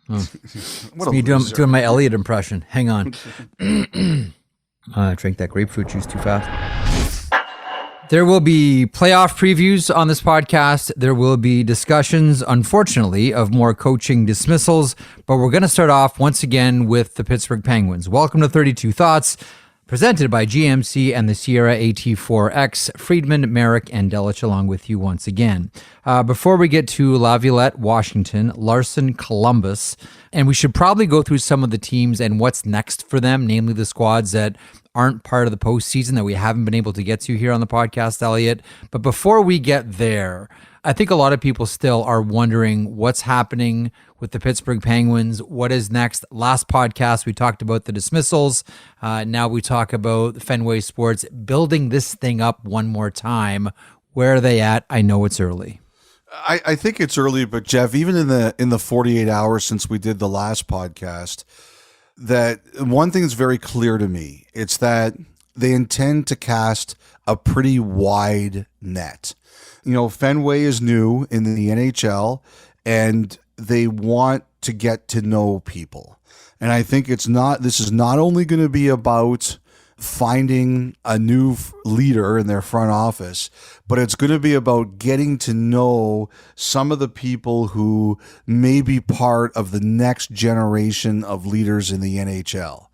It's me doing my Elliotte impression. Hang on. I drank that grapefruit juice too fast. There will be playoff previews on this podcast. There will be discussions, unfortunately, of more coaching dismissals. But we're going to start off once again with the Pittsburgh Penguins. Welcome to 32 Thoughts, presented by GMC and the Sierra AT4X. Friedman, Marek, and Elliotte along with you once again. Before we get to Laviolette, Washington, Larsen, Columbus, and we should probably go through some of the teams and what's next for them, namely the squads that aren't part of the postseason that we haven't been able to get to here on the podcast, Elliotte. But before we get there, I think a lot of people still are wondering what's happening with the Pittsburgh Penguins. What is next? Last podcast, we talked about the dismissals. Now we talk about Fenway Sports building this thing up one more time. Where are they at? I know it's early. I think it's early, but Jeff, even in the 48 hours since we did the last podcast, that one thing is very clear to me. It's that they intend to cast a pretty wide net. You know, Fenway is new in the NHL, and they want to get to know people. And I think this is not only going to be about finding a new leader in their front office, but it's going to be about getting to know some of the people who may be part of the next generation of leaders in the NHL.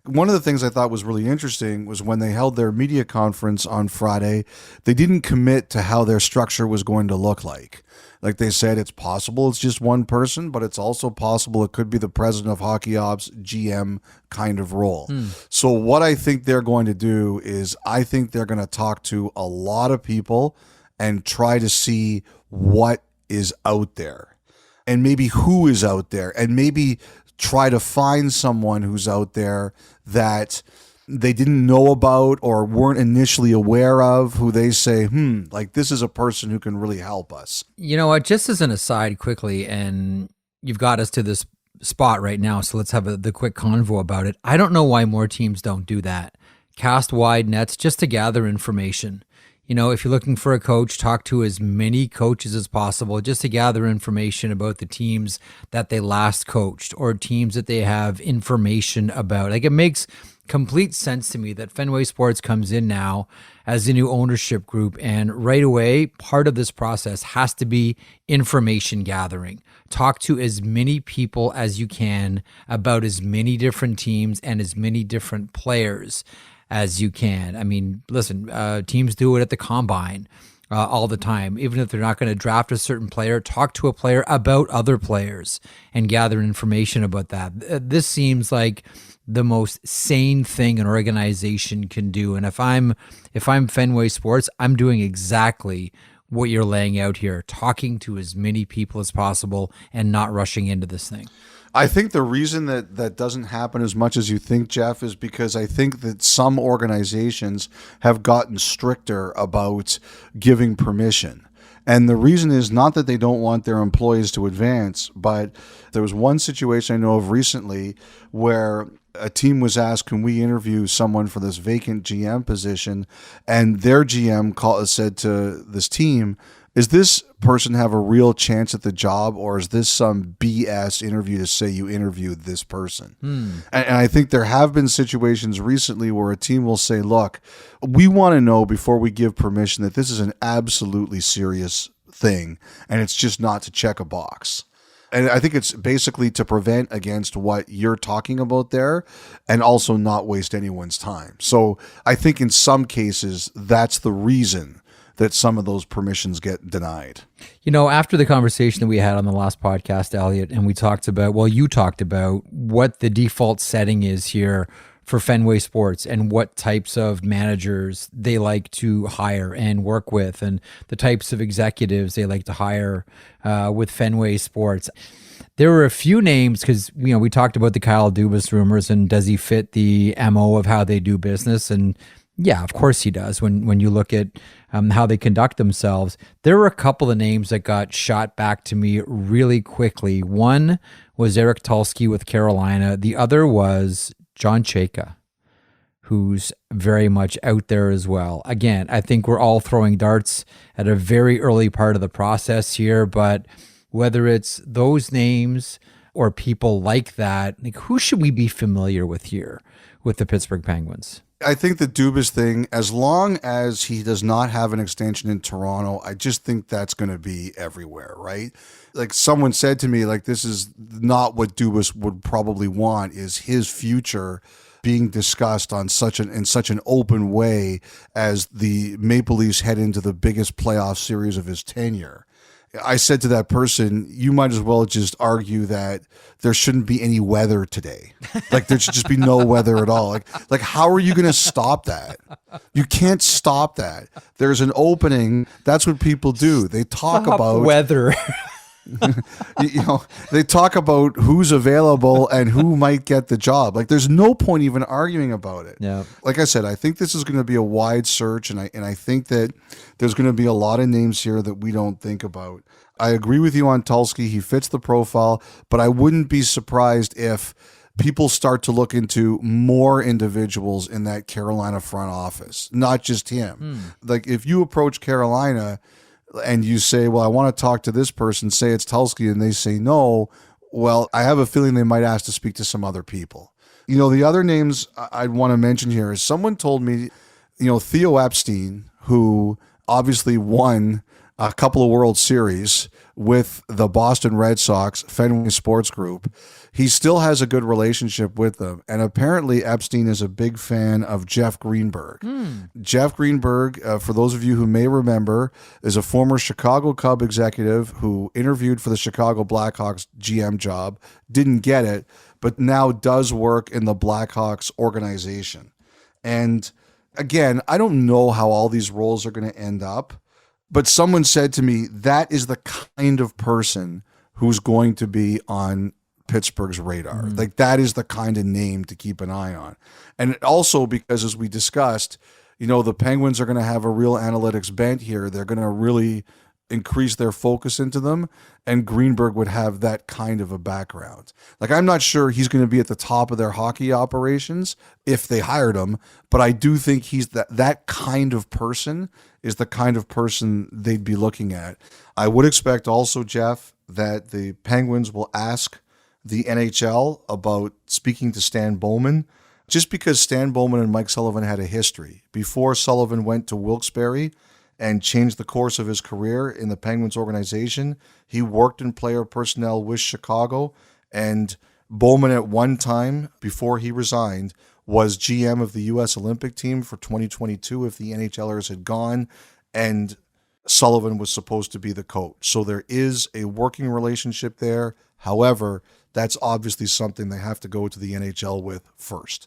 One of the things I thought was really interesting was when they held their media conference on Friday, they didn't commit to how their structure was going to look like. Like they said, it's possible it's just one person, but it's also possible it could be the president of hockey ops, GM kind of role. So what I think they're going to do is I think they're going to talk to a lot of people and try to see what is out there and maybe who is out there and maybe try to find someone who's out there that they didn't know about or weren't initially aware of, who they say, like this is a person who can really help us. You know what, just as an aside quickly, and you've got us to this spot right now, so let's have the quick convo about it. I don't know why more teams don't do that. Cast wide nets just to gather information. You know, if you're looking for a coach, talk to as many coaches as possible just to gather information about the teams that they last coached or teams that they have information about. Like, it makes complete sense to me that Fenway Sports comes in now as a new ownership group, and right away, part of this process has to be information gathering. Talk to as many people as you can about as many different teams and as many different players as you can. I mean, listen, teams do it at the combine all the time. Even if they're not going to draft a certain player, talk to a player about other players and gather information about that. This seems like the most sane thing an organization can do. And if I'm Fenway Sports, I'm doing exactly what you're laying out here, talking to as many people as possible and not rushing into this thing. I think the reason that doesn't happen as much as you think, Jeff, is because I think that some organizations have gotten stricter about giving permission. And the reason is not that they don't want their employees to advance, but there was one situation I know of recently where a team was asked, can we interview someone for this vacant GM position? And their GM said to this team, is this person have a real chance at the job, or is this some BS interview to say you interviewed this person? And I think there have been situations recently where a team will say, look, we want to know before we give permission that this is an absolutely serious thing, and it's just not to check a box. And I think it's basically to prevent against what you're talking about there and also not waste anyone's time. So I think in some cases, that's the reason that some of those permissions get denied. You know, after the conversation that we had on the last podcast, Elliotte, and we talked about, well, you talked about what the default setting is here for Fenway Sports and what types of managers they like to hire and work with and the types of executives they like to hire with Fenway Sports. There were a few names because, you know, we talked about the Kyle Dubas rumors and does he fit the MO of how they do business? And yeah, of course he does. When you look at how they conduct themselves, there were a couple of names that got shot back to me really quickly. One was Eric Tulsky with Carolina. The other was John Chayka, who's very much out there as well. Again, I think we're all throwing darts at a very early part of the process here, but whether it's those names or people like that, like who should we be familiar with here with the Pittsburgh Penguins? I think the Dubas thing, as long as he does not have an extension in Toronto, I just think that's going to be everywhere, right? Like someone said to me, like, this is not what Dubas would probably want, is his future being discussed on in such an open way as the Maple Leafs head into the biggest playoff series of his tenure. I said to that person, you might as well just argue that there shouldn't be any weather today. Like there should just be no weather at all. Like how are you going to stop that? You can't stop that. There's an opening. That's what people do. They talk about weather. They talk about who's available and who might get the job. Like there's no point even arguing about it. Yeah. Like I said, I think this is going to be a wide search, and I think that there's going to be a lot of names here that we don't think about. I agree with you on Tulsky. He fits the profile, but I wouldn't be surprised if people start to look into more individuals in that Carolina front office, not just him. Like if you approach Carolina and you say, well, I want to talk to this person, say it's Tulsky, and they say no, well, I have a feeling they might ask to speak to some other people. The other names I'd want to mention here is someone told me, Theo Epstein, who obviously won a couple of World Series with the Boston Red Sox, Fenway Sports Group. He still has a good relationship with them. And apparently Epstein is a big fan of Jeff Greenberg. Jeff Greenberg, for those of you who may remember, is a former Chicago Cub executive who interviewed for the Chicago Blackhawks GM job, didn't get it, but now does work in the Blackhawks organization. And again, I don't know how all these roles are going to end up, but someone said to me, that is the kind of person who's going to be on Pittsburgh's radar. Like that is the kind of name to keep an eye on. And also because, as we discussed, the Penguins are going to have a real analytics bent here. They're going to really increase their focus into them, and Greenberg would have that kind of a background. Like I'm not sure he's going to be at the top of their hockey operations if they hired him, but I do think he's that kind of person is the kind of person they'd be looking at. I would expect also, Jeff, that the Penguins will ask the NHL about speaking to Stan Bowman, just because Stan Bowman and Mike Sullivan had a history. Before Sullivan went to Wilkes-Barre and changed the course of his career in the Penguins organization, he worked in player personnel with Chicago, and Bowman at one time, before he resigned, was GM of the U.S. Olympic team for 2022 if the NHLers had gone, and Sullivan was supposed to be the coach. So there is a working relationship there. However, that's obviously something they have to go to the NHL with first.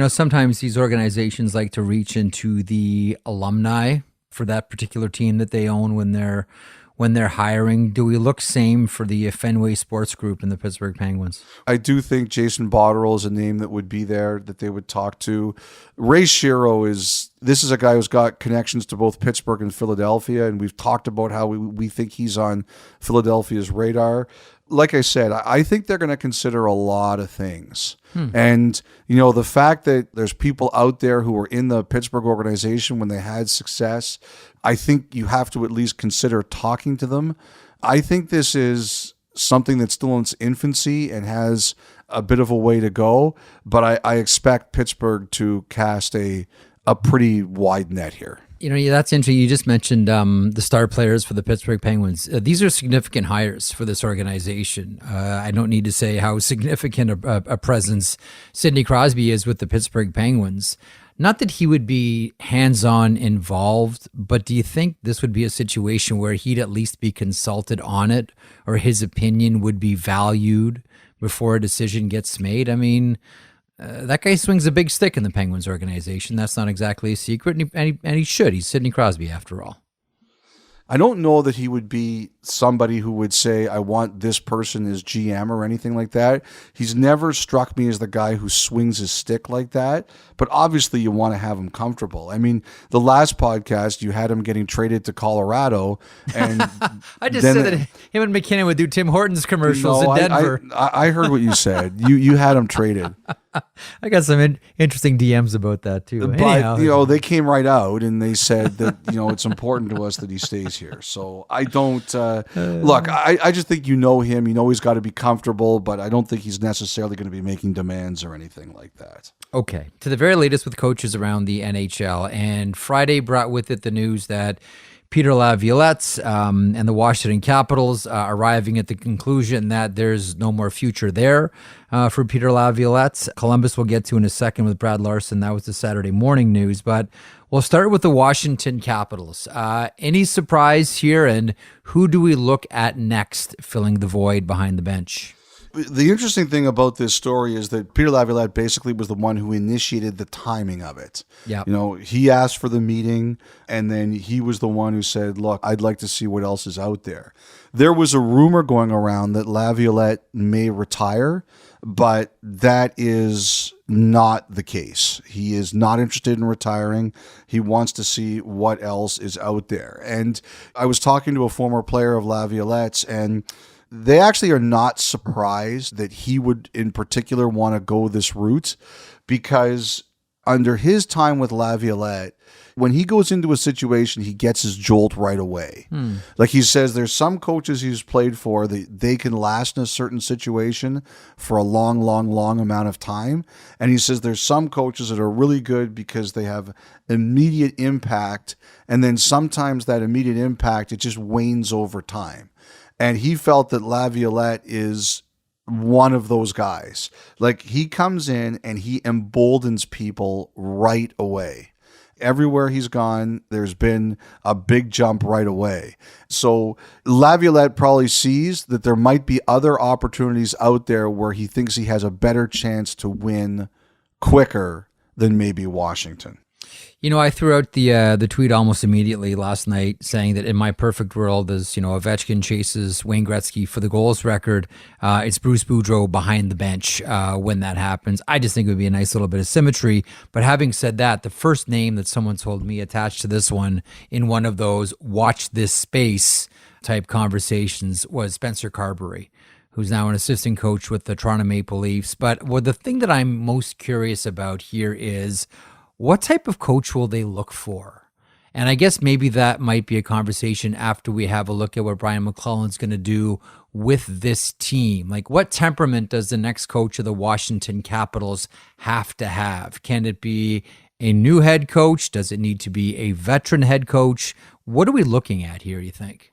Sometimes these organizations like to reach into the alumni for that particular team that they own when they're hiring. Do we look same for the Fenway Sports Group and the Pittsburgh Penguins? I do think Jason Botterill is a name that would be there that they would talk to. Ray Shero is a guy who's got connections to both Pittsburgh and Philadelphia, and we've talked about how we think he's on Philadelphia's radar. Like I said, I think they're going to consider a lot of things. And, the fact that there's people out there who were in the Pittsburgh organization when they had success, I think you have to at least consider talking to them. I think this is something that's still in its infancy and has a bit of a way to go, but I expect Pittsburgh to cast a pretty wide net here. That's interesting. You just mentioned the star players for the Pittsburgh Penguins. These are significant hires for this organization. I don't need to say how significant a presence Sidney Crosby is with the Pittsburgh Penguins. Not that he would be hands-on involved, but do you think this would be a situation where he'd at least be consulted on it, or his opinion would be valued before a decision gets made? I mean, that guy swings a big stick in the Penguins organization. That's not exactly a secret, and he should. He's Sidney Crosby, after all. I don't know that he would be somebody who would say, I want this person as GM or anything like that. He's never struck me as the guy who swings his stick like that, but obviously you want to have him comfortable. I mean, the last podcast, you had him getting traded to Colorado. And I just said that him and McKinnon would do Tim Hortons commercials in Denver. I heard what you said. You had him traded. I got some interesting DMs about that too. But Anyhow, they came right out and they said that it's important to us that he stays here. So I don't look. I just think him. He's got to be comfortable, but I don't think he's necessarily going to be making demands or anything like that. Okay, to the very latest with coaches around the NHL, and Friday brought with it the news that Peter Laviolette and the Washington Capitals arriving at the conclusion that there's no more future there for Peter Laviolette. Columbus we'll get to in a second with Brad Larsen. That was the Saturday morning news, but we'll start with the Washington Capitals. Any surprise here, and who do we look at next filling the void behind the bench? The interesting thing about this story is that Peter Laviolette basically was the one who initiated the timing of it. Yeah. He asked for the meeting, and then he was the one who said, look, I'd like to see what else is out there. There was a rumor going around that Laviolette may retire, but that is not the case. He is not interested in retiring. He wants to see what else is out there. And I was talking to a former player of Laviolette's, and they actually are not surprised that he would in particular want to go this route, because under his time with Laviolette, when he goes into a situation, he gets his jolt right away. Like he says, there's some coaches he's played for that they can last in a certain situation for a long, long, long amount of time. And he says there's some coaches that are really good because they have immediate impact. And then sometimes that immediate impact, it just wanes over time. And he felt that Laviolette is one of those guys. Like, he comes in and he emboldens people right away. Everywhere he's gone, there's been a big jump right away. So Laviolette probably sees that there might be other opportunities out there where he thinks he has a better chance to win quicker than maybe Washington. I threw out the tweet almost immediately last night saying that in my perfect world, as Ovechkin chases Wayne Gretzky for the goals record, it's Bruce Boudreau behind the bench when that happens. I just think it would be a nice little bit of symmetry. But having said that, the first name that someone told me attached to this one in one of those watch this space type conversations was Spencer Carberry, who's now an assistant coach with the Toronto Maple Leafs. But the thing that I'm most curious about here is, what type of coach will they look for? And I guess maybe that might be a conversation after we have a look at what Brian McClellan's going to do with this team. Like, what temperament does the next coach of the Washington Capitals have to have? Can it be a new head coach? Does it need to be a veteran head coach? What are we looking at here, you think?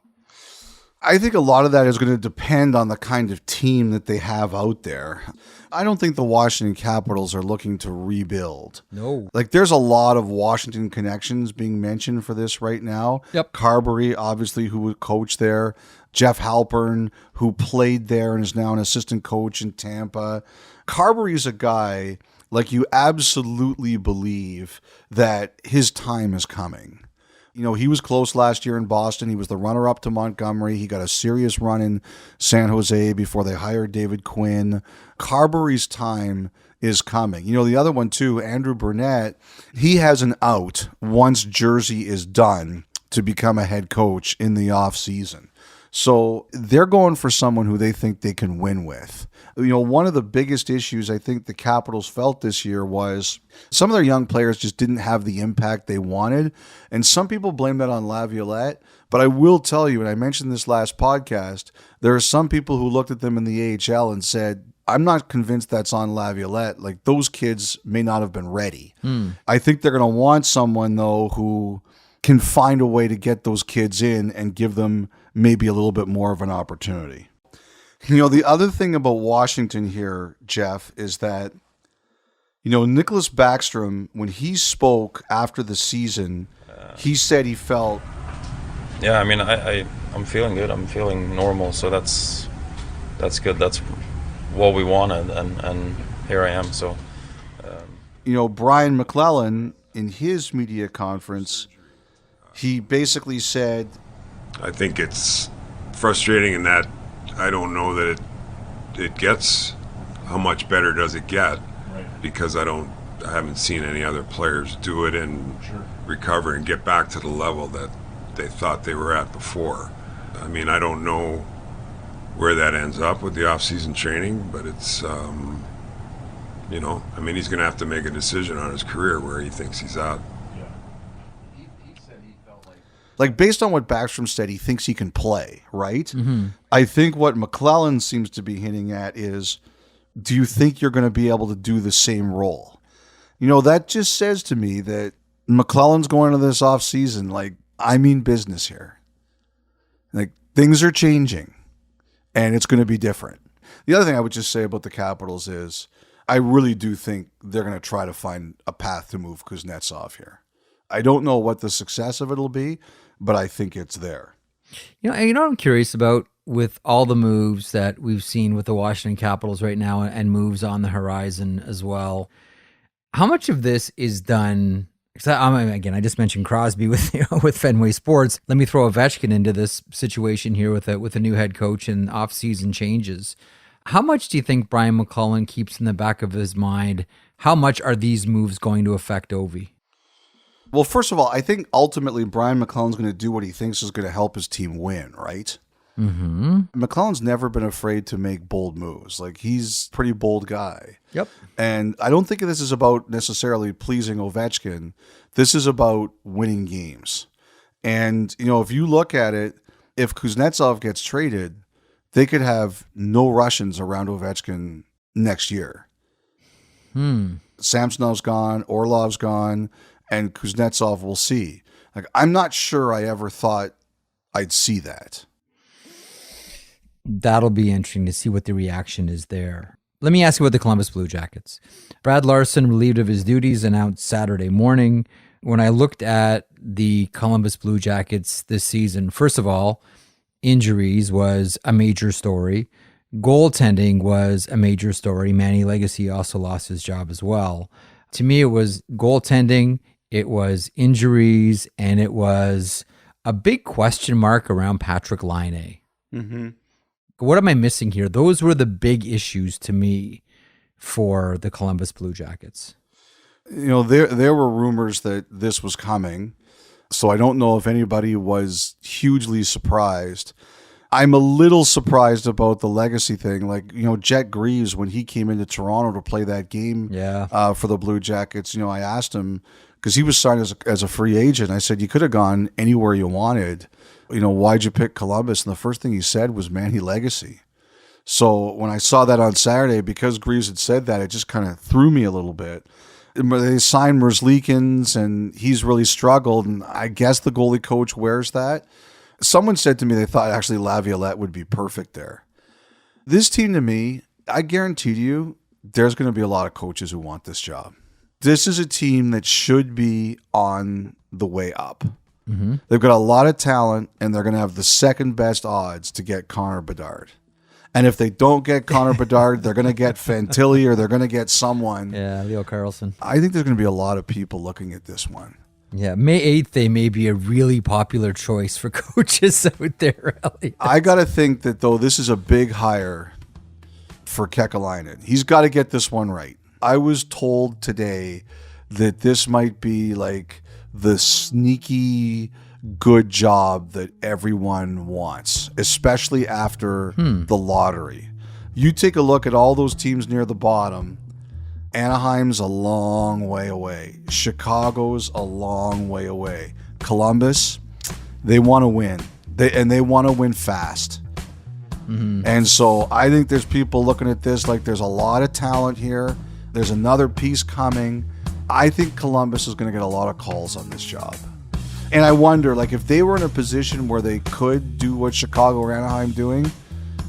I think a lot of that is going to depend on the kind of team that they have out there. I don't think the Washington Capitals are looking to rebuild. No. Like, there's a lot of Washington connections being mentioned for this right now. Yep. Carberry, obviously, who would coach there. Jeff Halpern, who played there and is now an assistant coach in Tampa. Carberry's a guy, like, you absolutely believe that his time is coming. He was close last year in Boston. He was the runner-up to Montgomery. He got a serious run in San Jose before they hired David Quinn. Carberry's time is coming. The other one too, Andrew Burnett, he has an out once Jersey is done to become a head coach in the offseason. So they're going for someone who they think they can win with. One of the biggest issues I think the Capitals felt this year was some of their young players just didn't have the impact they wanted. And some people blame that on Laviolette. But I will tell you, and I mentioned this last podcast, there are some people who looked at them in the AHL and said, I'm not convinced that's on Laviolette. Like, those kids may not have been ready. I think they're going to want someone, though, who can find a way to get those kids in and give them maybe a little bit more of an opportunity. The other thing about Washington here, Jeff, is that, Nicholas Backstrom, when he spoke after the season, he said he felt... Yeah, I mean, I'm feeling good. I'm feeling normal, so that's good. That's what we wanted, and here I am. So, Brian McClellan, in his media conference, he basically said... I think it's frustrating in that I don't know that it gets, how much better does it get, because I haven't seen any other players do it and recover and get back to the level that they thought they were at before. I mean, I don't know where that ends up with the off-season training, but it's You know, I mean, he's going to have to make a decision on his career where he thinks he's at. Like, based on what Backstrom said, he thinks he can play, right? I think what McClellan seems to be hinting at is, do you think you're going to be able to do the same role? You know, that just says to me that McClellan's going into this offseason like, I mean business here. Like, things are changing, and it's going to be different. The other thing I would just say about the Capitals is I really do think they're going to try to find a path to move Kuznetsov here. I don't know what the success of it will be, but I think it's there. You know what I'm curious about with all the moves that we've seen with the Washington Capitals right now and moves on the horizon as well. How much of this is done? Again, I just mentioned Crosby with Fenway Sports. Let me throw Ovechkin into this situation here with a new head coach and off-season changes. How much do you think Brian McClellan keeps in the back of his mind? How much are these moves going to affect Ovi? Well, first of all, I think ultimately Brian McClellan's going to do what he thinks is going to help his team win, right? McClellan's never been afraid to make bold moves. Like, he's a pretty bold guy. Yep. And I don't think this is about necessarily pleasing Ovechkin. This is about winning games. And, you know, if you look at it, if Kuznetsov gets traded, they could have no Russians around Ovechkin next year. Samsonov's gone, Orlov's gone, and Kuznetsov will see. Like, I'm not sure I ever thought I'd see that. That'll be interesting to see what the reaction is there. Let me ask you about the Columbus Blue Jackets. Brad Larsen, relieved of his duties, announced Saturday morning. When I looked at the Columbus Blue Jackets this season, first of all, injuries was a major story. Goaltending was a major story. Manny Legacy also lost his job as well. To me, it was goaltending, it was injuries, and it was a big question mark around Patrick Laine. What am I missing here? Those were the big issues to me for the Columbus Blue Jackets. You know, there were rumors that this was coming, so I don't know if anybody was hugely surprised. I'm a little surprised about the Legacy thing. Like, you know, Jet Greaves, when he came into Toronto to play that game for the Blue Jackets, you know, I asked him, because he was signed as a free agent. I said, you could have gone anywhere you wanted. You know, why'd you pick Columbus? And the first thing he said was Manny Legacy. So when I saw that on Saturday, because Greaves had said that, it just kind of threw me a little bit. They signed Merzlikins, and he's really struggled, and I guess the goalie coach wears that. Someone said to me they thought actually Laviolette would be perfect there. This team, to me, I guarantee you, there's going to be a lot of coaches who want this job. This is a team that should be on the way up. They've got a lot of talent, and they're going to have the second best odds to get Connor Bedard. And if they don't get Connor Bedard, they're going to get Fantilli, or they're going to get someone. Yeah, Leo Carlson. I think there's going to be a lot of people looking at this one. Yeah, May 8th, they may be a really popular choice for coaches out there, Elliot. I got to think that, though, this is a big hire for Kekalainen. He's got to get this one right. I was told today that this might be like the sneaky good job that everyone wants, especially after the lottery. You take a look at all those teams near the bottom. Anaheim's a long way away. Chicago's a long way away. Columbus, they want to win. They want to win fast. And so I think there's people looking at this like there's a lot of talent here. There's another piece coming. I think Columbus is going to get a lot of calls on this job. And I wonder, like, if they were in a position where they could do what Chicago or Anaheim doing,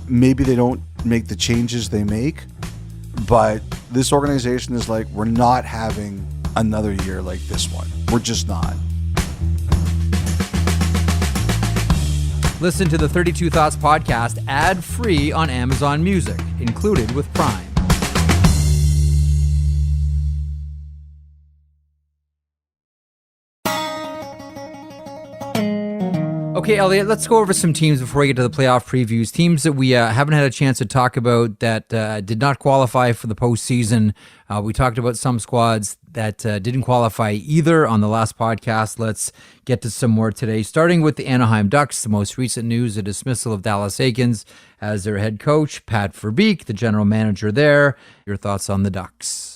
maybe they don't make the changes they make. But this organization is like, we're not having another year like this one. We're just not. Listen to the 32 Thoughts podcast ad-free on Amazon Music, included with Prime. Okay, Elliotte, let's go over some teams before we get to the playoff previews. Teams that we haven't had a chance to talk about that did not qualify for the postseason. We talked about some squads that didn't qualify either on the last podcast. Let's get to some more today. Starting with the Anaheim Ducks, the most recent news, the dismissal of Dallas Eakins as their head coach, Pat Verbeek, the general manager there. Your thoughts on the Ducks?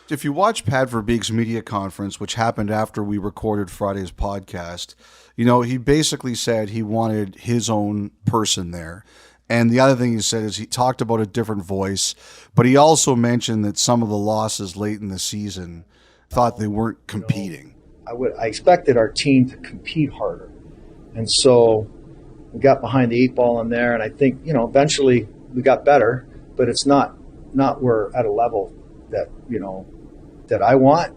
If you watch Pat Verbeek's media conference, which happened after we recorded Friday's podcast, he basically said he wanted his own person there. And the other thing he said is he talked about a different voice, but he also mentioned that some of the losses late in the season thought they weren't competing. I expected our team to compete harder. And so we got behind the eight ball in there, and I think, eventually we got better, but it's not we're at a level that, that I want.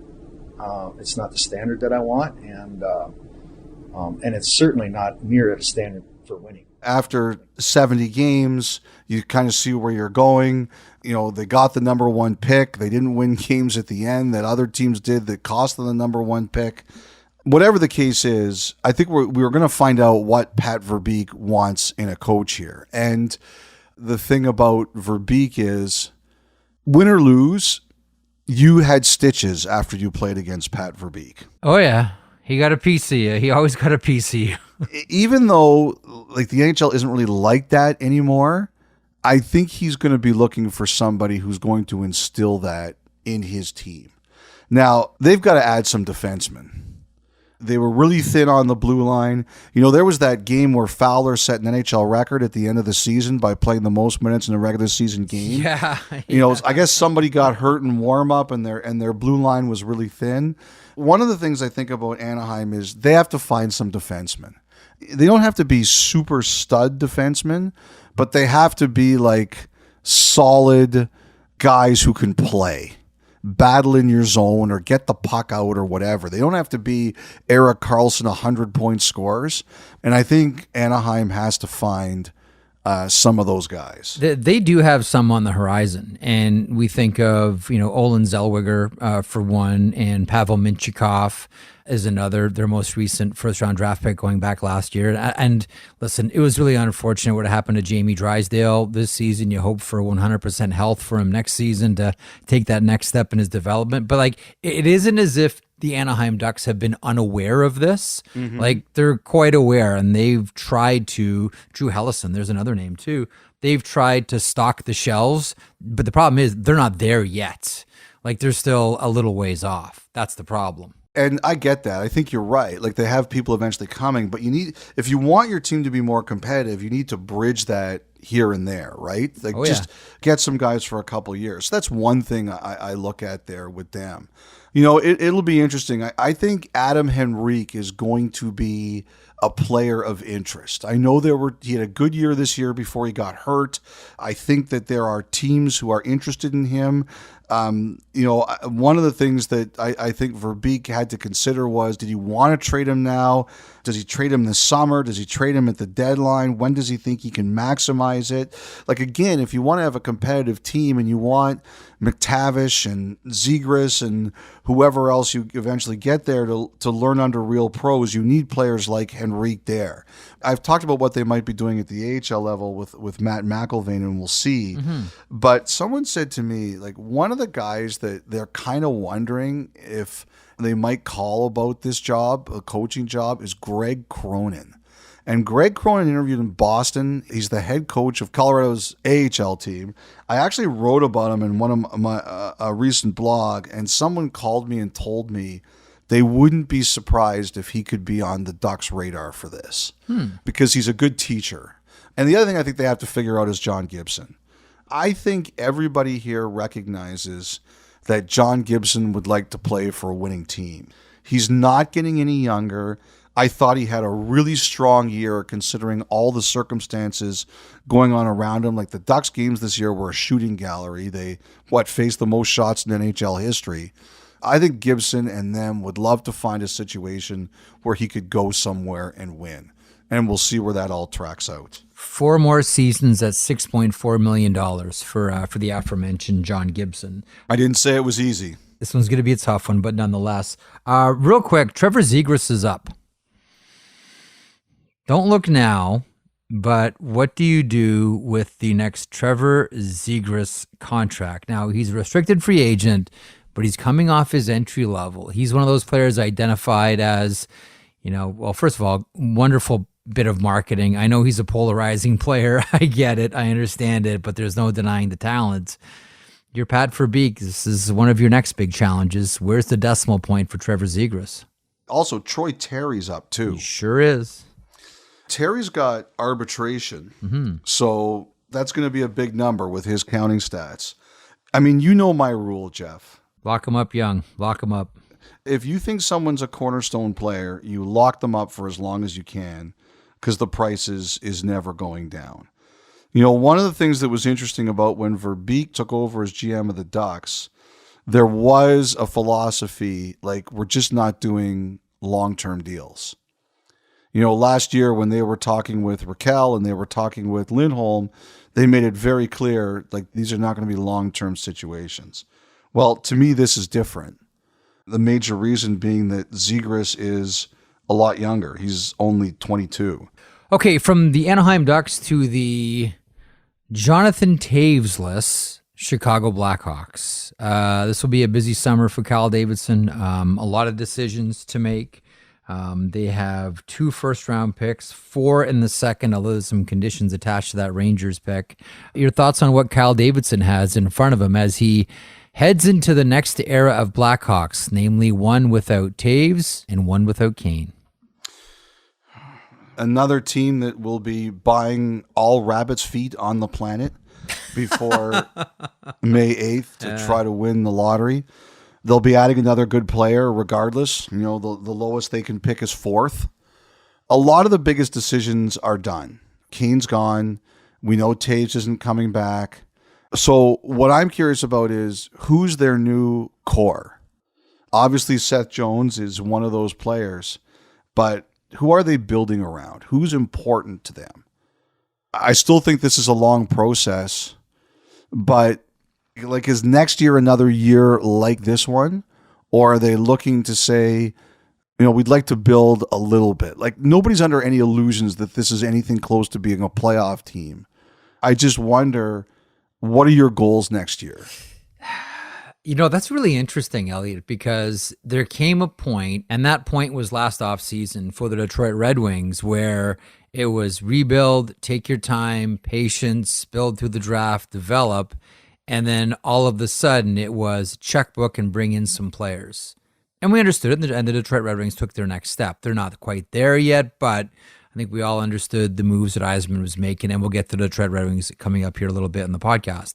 It's not the standard that I want, and it's certainly not near at a standard for winning. After 70 games, you kind of see where you're going. They got the number one pick. They didn't win games at the end that other teams did that cost them the number one pick. Whatever the case is, I think we're going to find out what Pat Verbeek wants in a coach here. And the thing about Verbeek is, win or lose, you had stitches after you played against Pat Verbeek. Oh, yeah. He got a piece of you. He always got a piece of you. Even though the NHL isn't really like that anymore, I think he's going to be looking for somebody who's going to instill that in his team. Now, they've got to add some defensemen. They were really thin on the blue line. There was that game where Fowler set an NHL record at the end of the season by playing the most minutes in a regular season game. Yeah. I guess somebody got hurt in warm up and their blue line was really thin. One of the things I think about Anaheim is they have to find some defensemen. They don't have to be super stud defensemen, but they have to be like solid guys who can play, battle in your zone or get the puck out or whatever. They don't have to be Erik Karlsson 100-point scorers. And I think Anaheim has to find some of those guys. They do have some on the horizon, and we think of Olin Zellweger for one, and Pavel Mintyukov is another. Their most recent first-round draft pick going back last year. And listen, it was really unfortunate what happened to Jamie Drysdale this season. You hope for 100% health for him next season to take that next step in his development. But it isn't as if the Anaheim Ducks have been unaware of this. Mm-hmm. They're quite aware, and they've tried to, Drew Hellison, there's another name too, they've tried to stock the shelves, but the problem is they're not there yet. They're still a little ways off. That's the problem. And I get that. I think you're right. They have people eventually coming, but if you want your team to be more competitive, you need to bridge that here and there, right? Get some guys for a couple of years. So that's one thing I look at there with them. It'll be interesting. I think Adam Henrique is going to be a player of interest. I know he had a good year this year before he got hurt. I think that there are teams who are interested in him. One of the things that I think Verbeek had to consider was, did he want to trade him now? Does he trade him this summer? Does he trade him at the deadline? When does he think he can maximize it? Again, if you want to have a competitive team and you want McTavish and Zegras and whoever else you eventually get there to learn under real pros, you need players like Henrique there. I've talked about what they might be doing at the AHL level with Matt McIlvaine, and we'll see. Mm-hmm. But someone said to me, one of the guys that they're kind of wondering if they might call about this job, a coaching job, is Greg Cronin. And Greg Cronin interviewed in Boston. He's the head coach of Colorado's AHL team. I actually wrote about him in one of my a recent blog, and someone called me and told me they wouldn't be surprised if he could be on the Ducks' radar for this because he's a good teacher. And the other thing I think they have to figure out is John Gibson. I think everybody here recognizes that John Gibson would like to play for a winning team. He's not getting any younger. I thought he had a really strong year considering all the circumstances going on around him. The Ducks games this year were a shooting gallery. They, faced the most shots in NHL history. I think Gibson and them would love to find a situation where he could go somewhere and win. And we'll see where that all tracks out. 4 more seasons at $6.4 million for the aforementioned John Gibson. I didn't say it was easy. This one's going to be a tough one, but nonetheless. Real quick, Trevor Zegras is up. Don't look now, but what do you do with the next Trevor Zegras contract? Now, he's a restricted free agent, but he's coming off his entry level. He's one of those players identified as, well, first of all, wonderful bit of marketing. I know he's a polarizing player. I get it. I understand it, but there's no denying the talent. You're Pat Verbeek. This is one of your next big challenges. Where's the decimal point for Trevor Zegras? Also, Troy Terry's up too. He sure is. Terry's got arbitration, so that's going to be a big number with his counting stats. I mean, you know my rule, Jeff. Lock him up, Young. Lock him up. If you think someone's a cornerstone player, you lock them up for as long as you can because the price is never going down. One of the things that was interesting about when Verbeek took over as GM of the Ducks, there was a philosophy like we're just not doing long-term deals. Last year when they were talking with Raquel and they were talking with Lindholm, they made it very clear, like, these are not going to be long-term situations. Well, to me, this is different. The major reason being that Zegras is a lot younger. He's only 22. Okay, from the Anaheim Ducks to the Jonathan Taves-less Chicago Blackhawks. This will be a busy summer for Kyle Davidson. A lot of decisions to make. They have 2 first-round picks, 4 in the second, although there's some conditions attached to that Rangers pick. Your thoughts on what Kyle Davidson has in front of him as he heads into the next era of Blackhawks, namely one without Taves and one without Kane? Another team that will be buying all rabbits' feet on the planet before May 8th to try to win the lottery. They'll be adding another good player regardless. The lowest they can pick is 4th. A lot of the biggest decisions are done. Kane's gone. We know Taves isn't coming back. So what I'm curious about is who's their new core? Obviously, Seth Jones is one of those players, but who are they building around? Who's important to them? I still think this is a long process, but is next year another year like this one? Or are they looking to say, we'd like to build a little bit? Like, nobody's under any illusions that this is anything close to being a playoff team. I just wonder, what are your goals next year? That's really interesting, Elliotte, because there came a point, and that point was last offseason for the Detroit Red Wings, where it was rebuild, take your time, patience, build through the draft, develop, and then all of a sudden it was checkbook and bring in some players. And we understood it, and the Detroit Red Wings took their next step. They're not quite there yet, but I think we all understood the moves that Yzerman was making, and we'll get to the Detroit Red Wings coming up here a little bit in the podcast.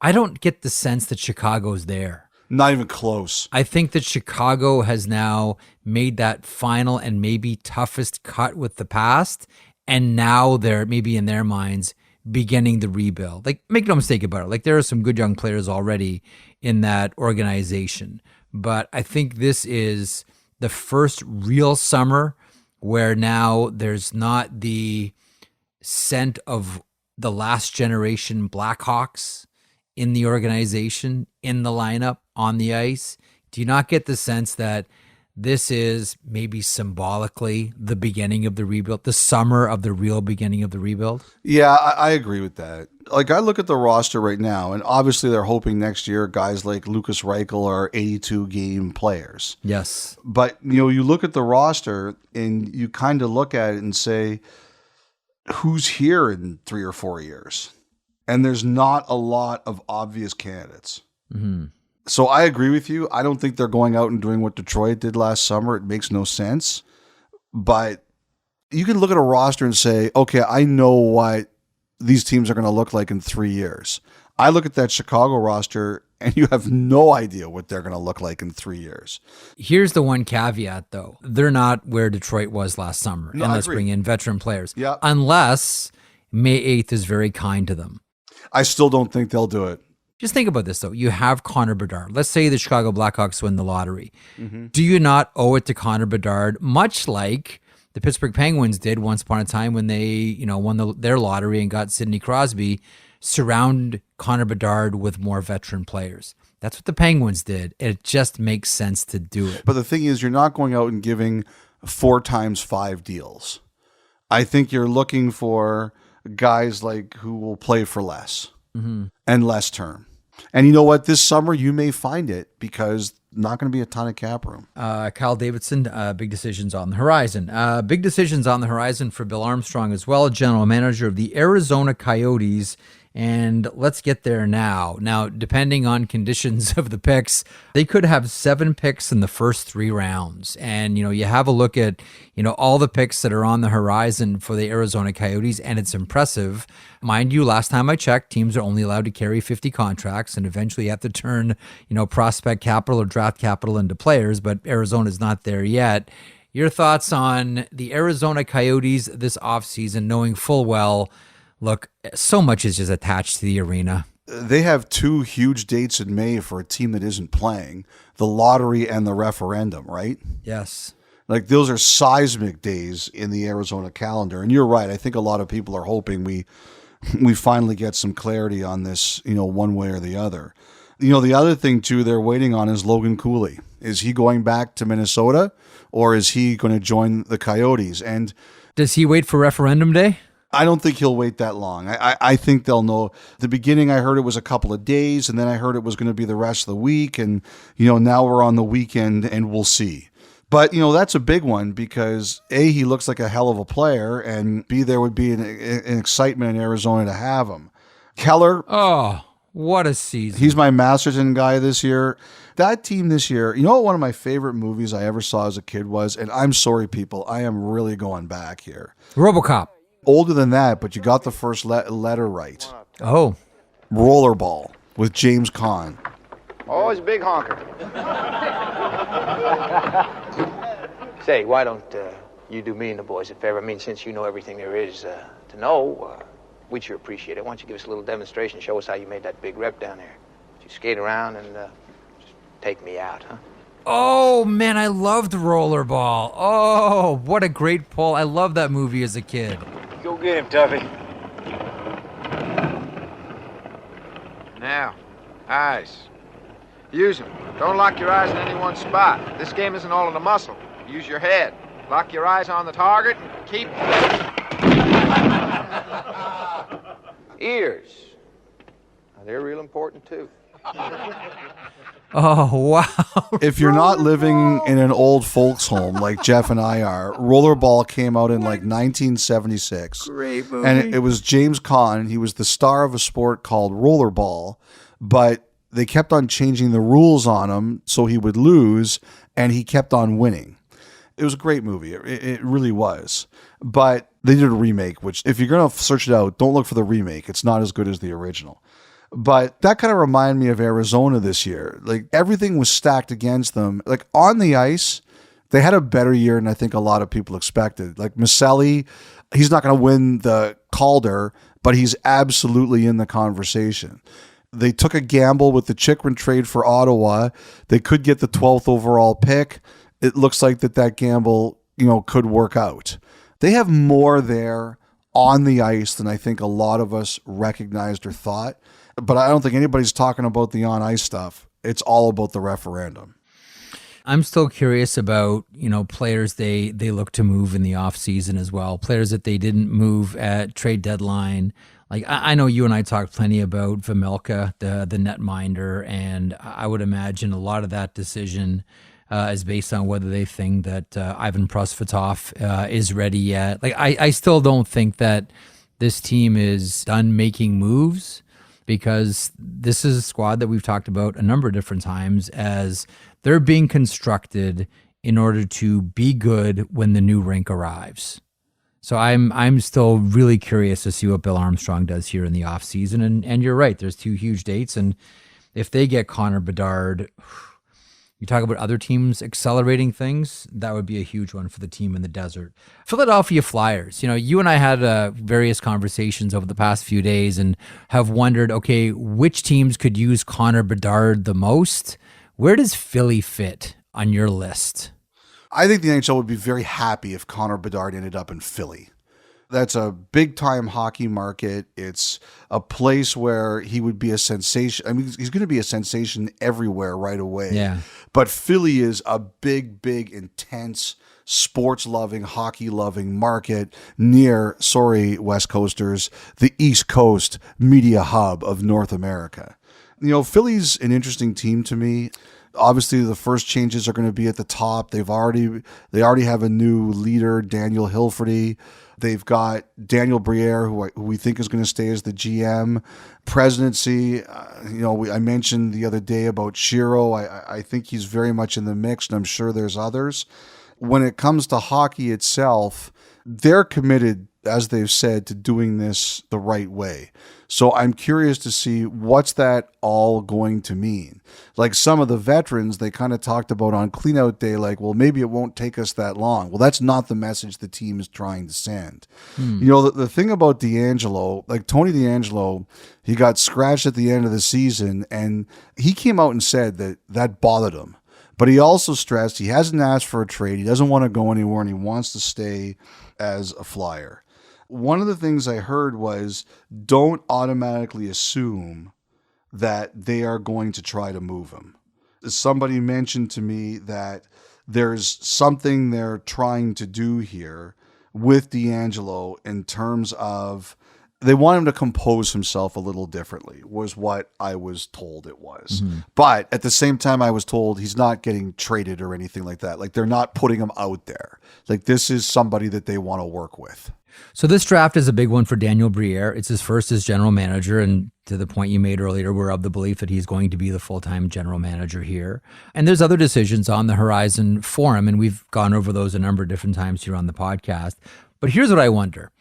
I don't get the sense that Chicago's there. Not even close. I think that Chicago has now made that final and maybe toughest cut with the past, and now they're maybe in their minds beginning the rebuild. Like, make no mistake about it. Like, there are some good young players already in that organization, but I think this is the first real summer where now there's not the scent of the last generation Blackhawks in the organization, in the lineup, on the ice. Do you not get the sense that this is maybe symbolically the beginning of the rebuild, the summer of the real beginning of the rebuild? Yeah, I agree with that. Like, I look at the roster right now, and obviously they're hoping next year guys like Lucas Reichel are 82-game players. Yes. But, you look at the roster, and you kind of look at it and say, who's here in 3 or 4 years? And there's not a lot of obvious candidates. Mm-hmm. So I agree with you. I don't think they're going out and doing what Detroit did last summer. It makes no sense. But you can look at a roster and say, okay, I know what these teams are going to look like in 3 years. I look at that Chicago roster and you have no idea what they're going to look like in 3 years. Here's the one caveat, though. They're not where Detroit was last summer. No, and let's bring in veteran players. Yeah. Unless May 8th is very kind to them. I still don't think they'll do it. Just think about this, though. You have Connor Bedard. Let's say the Chicago Blackhawks win the lottery. Mm-hmm. Do you not owe it to Connor Bedard, much like the Pittsburgh Penguins did once upon a time when they, won their lottery and got Sidney Crosby, surround Connor Bedard with more veteran players? That's what the Penguins did. It just makes sense to do it. But the thing is, you're not going out and giving 4 times 5 deals. I think you're looking for guys like who will play for less and less term. And you know what? This summer you may find it because not going to be a ton of cap room. Kyle Davidson, big decisions on the horizon. Big decisions on the horizon for Bill Armstrong as well, general manager of the Arizona Coyotes. And let's get there now. Now, depending on conditions of the picks, they could have 7 picks in the first 3 rounds. And, you have a look at, all the picks that are on the horizon for the Arizona Coyotes, and it's impressive. Mind you, last time I checked, teams are only allowed to carry 50 contracts and eventually have to turn, prospect capital or draft capital into players, but Arizona's not there yet. Your thoughts on the Arizona Coyotes this offseason, knowing full well, look, so much is just attached to the arena. They have 2 huge dates in May for a team that isn't playing, the lottery and the referendum, right? Yes. Like those are seismic days in the Arizona calendar. And you're right. I think a lot of people are hoping we finally get some clarity on this, one way or the other. The other thing too they're waiting on is Logan Cooley. Is he going back to Minnesota or is he going to join the Coyotes? And does he wait for referendum day? I don't think he'll wait that long. I think they'll know. At the beginning, I heard it was a couple of days, and then I heard it was going to be the rest of the week. And, now we're on the weekend, and we'll see. But, that's a big one because, A, he looks like a hell of a player, and B, there would be an excitement in Arizona to have him. Keller. Oh, what a season. He's my Masterton guy this year. That team this year, what one of my favorite movies I ever saw as a kid was? And I'm sorry, people, I am really going back here. RoboCop. Older than that, but you got the first letter right. Oh. Rollerball with James Caan. Oh, he's a big honker. Say, why don't you do me and the boys a favor? I mean, since you know everything there is to know, we'd sure appreciate it. Why don't you give us a little demonstration, show us how you made that big rep down there. You skate around and just take me out, huh? Oh, man, I loved Rollerball. Oh, what a great pull. I loved that movie as a kid. Go get him, Tuffy. Now, eyes. Use them. Don't lock your eyes in any one spot. This game isn't all in the muscle. Use your head. Lock your eyes on the target and keep... Ears. Now, they're real important, too. Oh, wow. If you're not living in an old folks home like Jeff and I are, Rollerball came out in like 1976. Great movie. And it was James Caan. He was the star of a sport called Rollerball, but they kept on changing the rules on him so he would lose, and he kept on winning. It was a great movie. It really was. But they did a remake, which if you're going to search it out, don't look for the remake. It's not as good as the original. But that kind of reminded me of Arizona this year. Like everything was stacked against them. Like on the ice, they had a better year than I think a lot of people expected. Like Maselli, he's not going to win the Calder, but he's absolutely in the conversation. They took a gamble with the Chychrun trade for Ottawa. They could get the 12th overall pick. It looks like that gamble, could work out. They have more there on the ice than I think a lot of us recognized or thought. But I don't think anybody's talking about the on-ice stuff. It's all about the referendum. I'm still curious about, players they look to move in the offseason as well. Players that they didn't move at trade deadline. Like I know you and I talked plenty about Vejmelka, the netminder, and I would imagine a lot of that decision is based on whether they think that Ivan Prosvetov is ready yet. Like I still don't think that this team is done making moves, because this is a squad that we've talked about a number of different times as they're being constructed in order to be good when the new rink arrives. So I'm still really curious to see what Bill Armstrong does here in the offseason. And you're right, there's 2 huge dates. And if they get Connor Bedard, you talk about other teams accelerating things, that would be a huge one for the team in the desert. Philadelphia Flyers, you and I had various conversations over the past few days and have wondered, okay, which teams could use Connor Bedard the most? Where does Philly fit on your list? I think the NHL would be very happy if Connor Bedard ended up in Philly. That's a big time hockey market. It's a place where he would be a sensation. I mean, he's going to be a sensation everywhere right away. Yeah. But Philly is a big, intense, sports loving, hockey loving market near, sorry, West Coasters, the East Coast media hub of North America. You know, Philly's an interesting team to me. Obviously, the first changes are going to be at the top. They already have a new leader, Daniel Hilferty. They've got Daniel Briere, who we think is going to stay as the GM. Presidency, I mentioned the other day about Shiro. I think he's very much in the mix, and I'm sure there's others. When it comes to hockey itself, they're committed, as they've said, to doing this the right way. So I'm curious to see what's that all going to mean. Like some of the veterans, they kind of talked about on cleanout day, like, well, maybe it won't take us that long. Well, that's not the message the team is trying to send. You know, the thing about DeAngelo, like Tony DeAngelo, he got scratched at the end of the season, and he came out and said that bothered him. But he also stressed he hasn't asked for a trade. He doesn't want to go anywhere, and he wants to stay as a Flyer. One of the things I heard was don't automatically assume that they are going to try to move him. Somebody mentioned to me that there's something they're trying to do here with DeAngelo in terms of they want him to compose himself a little differently, was what I was told it was. But at the same time, I was told he's not getting traded or anything like that. Like they're not putting him out there. Like this is somebody that they want to work with. So this draft is a big one for Daniel Briere. It's his first as general manager, and to the point you made earlier, we're of the belief that he's going to be the full-time general manager here. And there's other decisions on the horizon for him, and we've gone over those a number of different times here on the podcast. But here's what I wonder.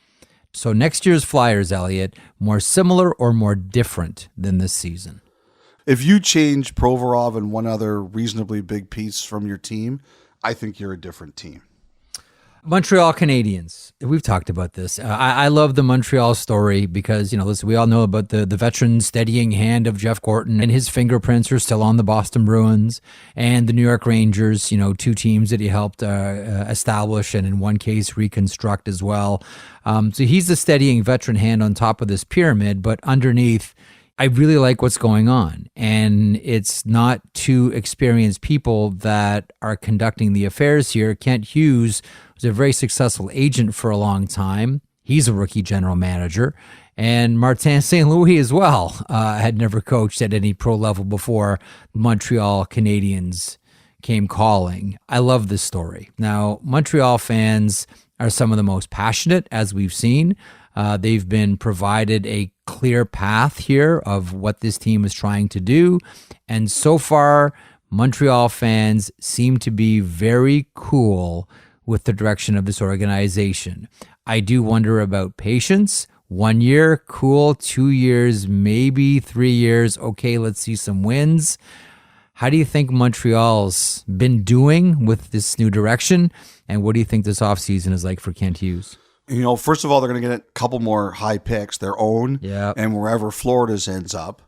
So next year's Flyers, Elliotte, more similar or more different than this season? If you change Provorov and one other reasonably big piece from your team, I think you're a different team. Montreal Canadiens. We've talked about this. I love the Montreal story because, listen, we all know about the veteran steadying hand of Jeff Gorton, and his fingerprints are still on the Boston Bruins and the New York Rangers, two teams that he helped establish and in one case reconstruct as well. So he's the steadying veteran hand on top of this pyramid, but underneath, I really like what's going on. And it's not two experienced people that are conducting the affairs here. Kent Hughes was a very successful agent for a long time. He's a rookie general manager. And Martin St. Louis as well had never coached at any pro level before Montreal Canadiens came calling. I love this story. Now, Montreal fans are some of the most passionate, as we've seen. They've been provided a clear path here of what this team is trying to do. And so far, Montreal fans seem to be very cool with the direction of this organization. I do wonder about patience. 1 year, cool. 2 years, maybe 3 years. Okay, let's see some wins. How do you think Montreal's been doing with this new direction? And what do you think this offseason is like for Kent Hughes? First of all, they're going to get a couple more high picks, their own, Yep. and wherever Florida's ends up.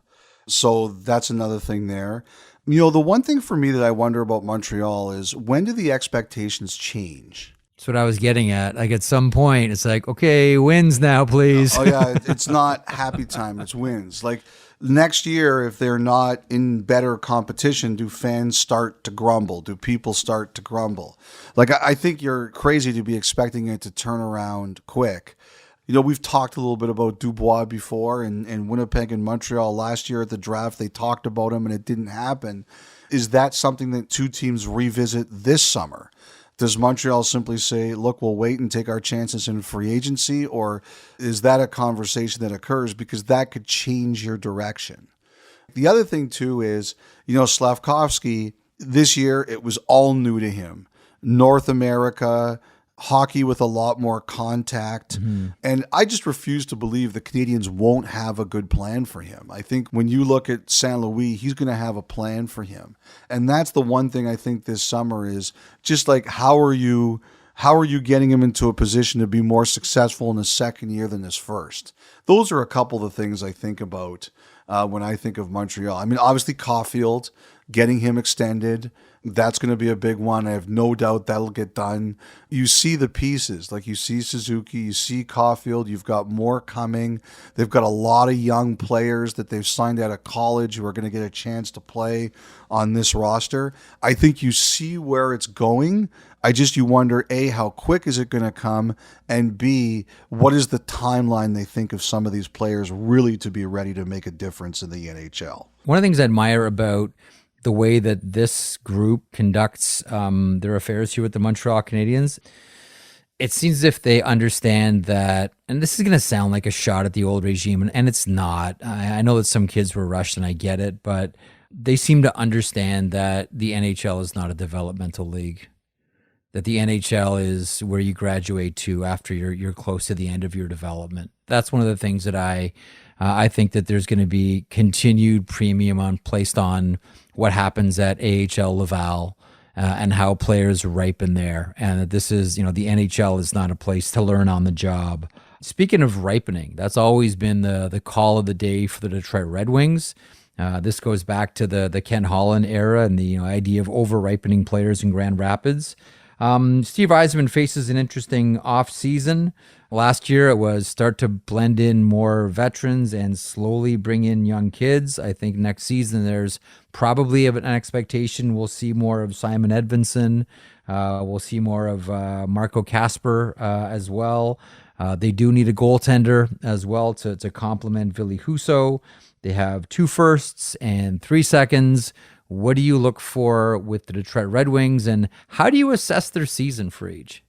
So that's another thing there. The one thing for me that I wonder about Montreal is when do the expectations change? That's what I was getting at. Like at some point, it's like, okay, wins now, please. Oh, yeah, it's not happy time, it's wins. Like next year, if they're not in better competition, do fans start to grumble? Do people start to grumble? Like, I think you're crazy to be expecting it to turn around quick. We've talked a little bit about Dubois before, and Winnipeg and Montreal last year at the draft, they talked about him and it didn't happen. Is that something that two teams revisit this summer? Does Montreal simply say, look, we'll wait and take our chances in free agency? Or is that a conversation that occurs? Because that could change your direction. The other thing, too, is, Slavkovsky, this year, it was all new to him. North America, hockey with a lot more contact. Mm-hmm. And I just refuse to believe the Canadiens won't have a good plan for him. I think when you look at St. Louis, he's going to have a plan for him. And that's the one thing I think this summer is just like, how are you getting him into a position to be more successful in his second year than his first? Those are a couple of the things I think about when I think of Montreal. I mean, obviously Caulfield, getting him extended. That's going to be a big one. I have no doubt that'll get done. You see the pieces, like you see Suzuki, you see Caulfield, you've got more coming. They've got a lot of young players that they've signed out of college who are going to get a chance to play on this roster. I think you see where it's going. You wonder, A, how quick is it going to come? And B, what is the timeline they think of some of these players really to be ready to make a difference in the NHL? One of the things I admire about the way that this group conducts their affairs here with the Montreal Canadiens, it seems as if they understand that, and this is going to sound like a shot at the old regime, and it's not. I know that some kids were rushed, and I get it, but they seem to understand that the NHL is not a developmental league, that the NHL is where you graduate to after you're close to the end of your development. That's one of the things that I think that there's going to be continued premium placed on what happens at AHL Laval and how players ripen there. And that this is, the NHL is not a place to learn on the job. Speaking of ripening, that's always been the call of the day for the Detroit Red Wings. This goes back to the Ken Holland era and the idea of over-ripening players in Grand Rapids. Steve Yzerman faces an interesting off-season. Last year, it was start to blend in more veterans and slowly bring in young kids. I think next season, there's probably an expectation we'll see more of Simon Edvinsson. We'll see more of Marco Kasper as well. They do need a goaltender as well to complement Ville Husso. They have 2 firsts and 3 seconds. What do you look for with the Detroit Red Wings, and how do you assess their season, Friedge?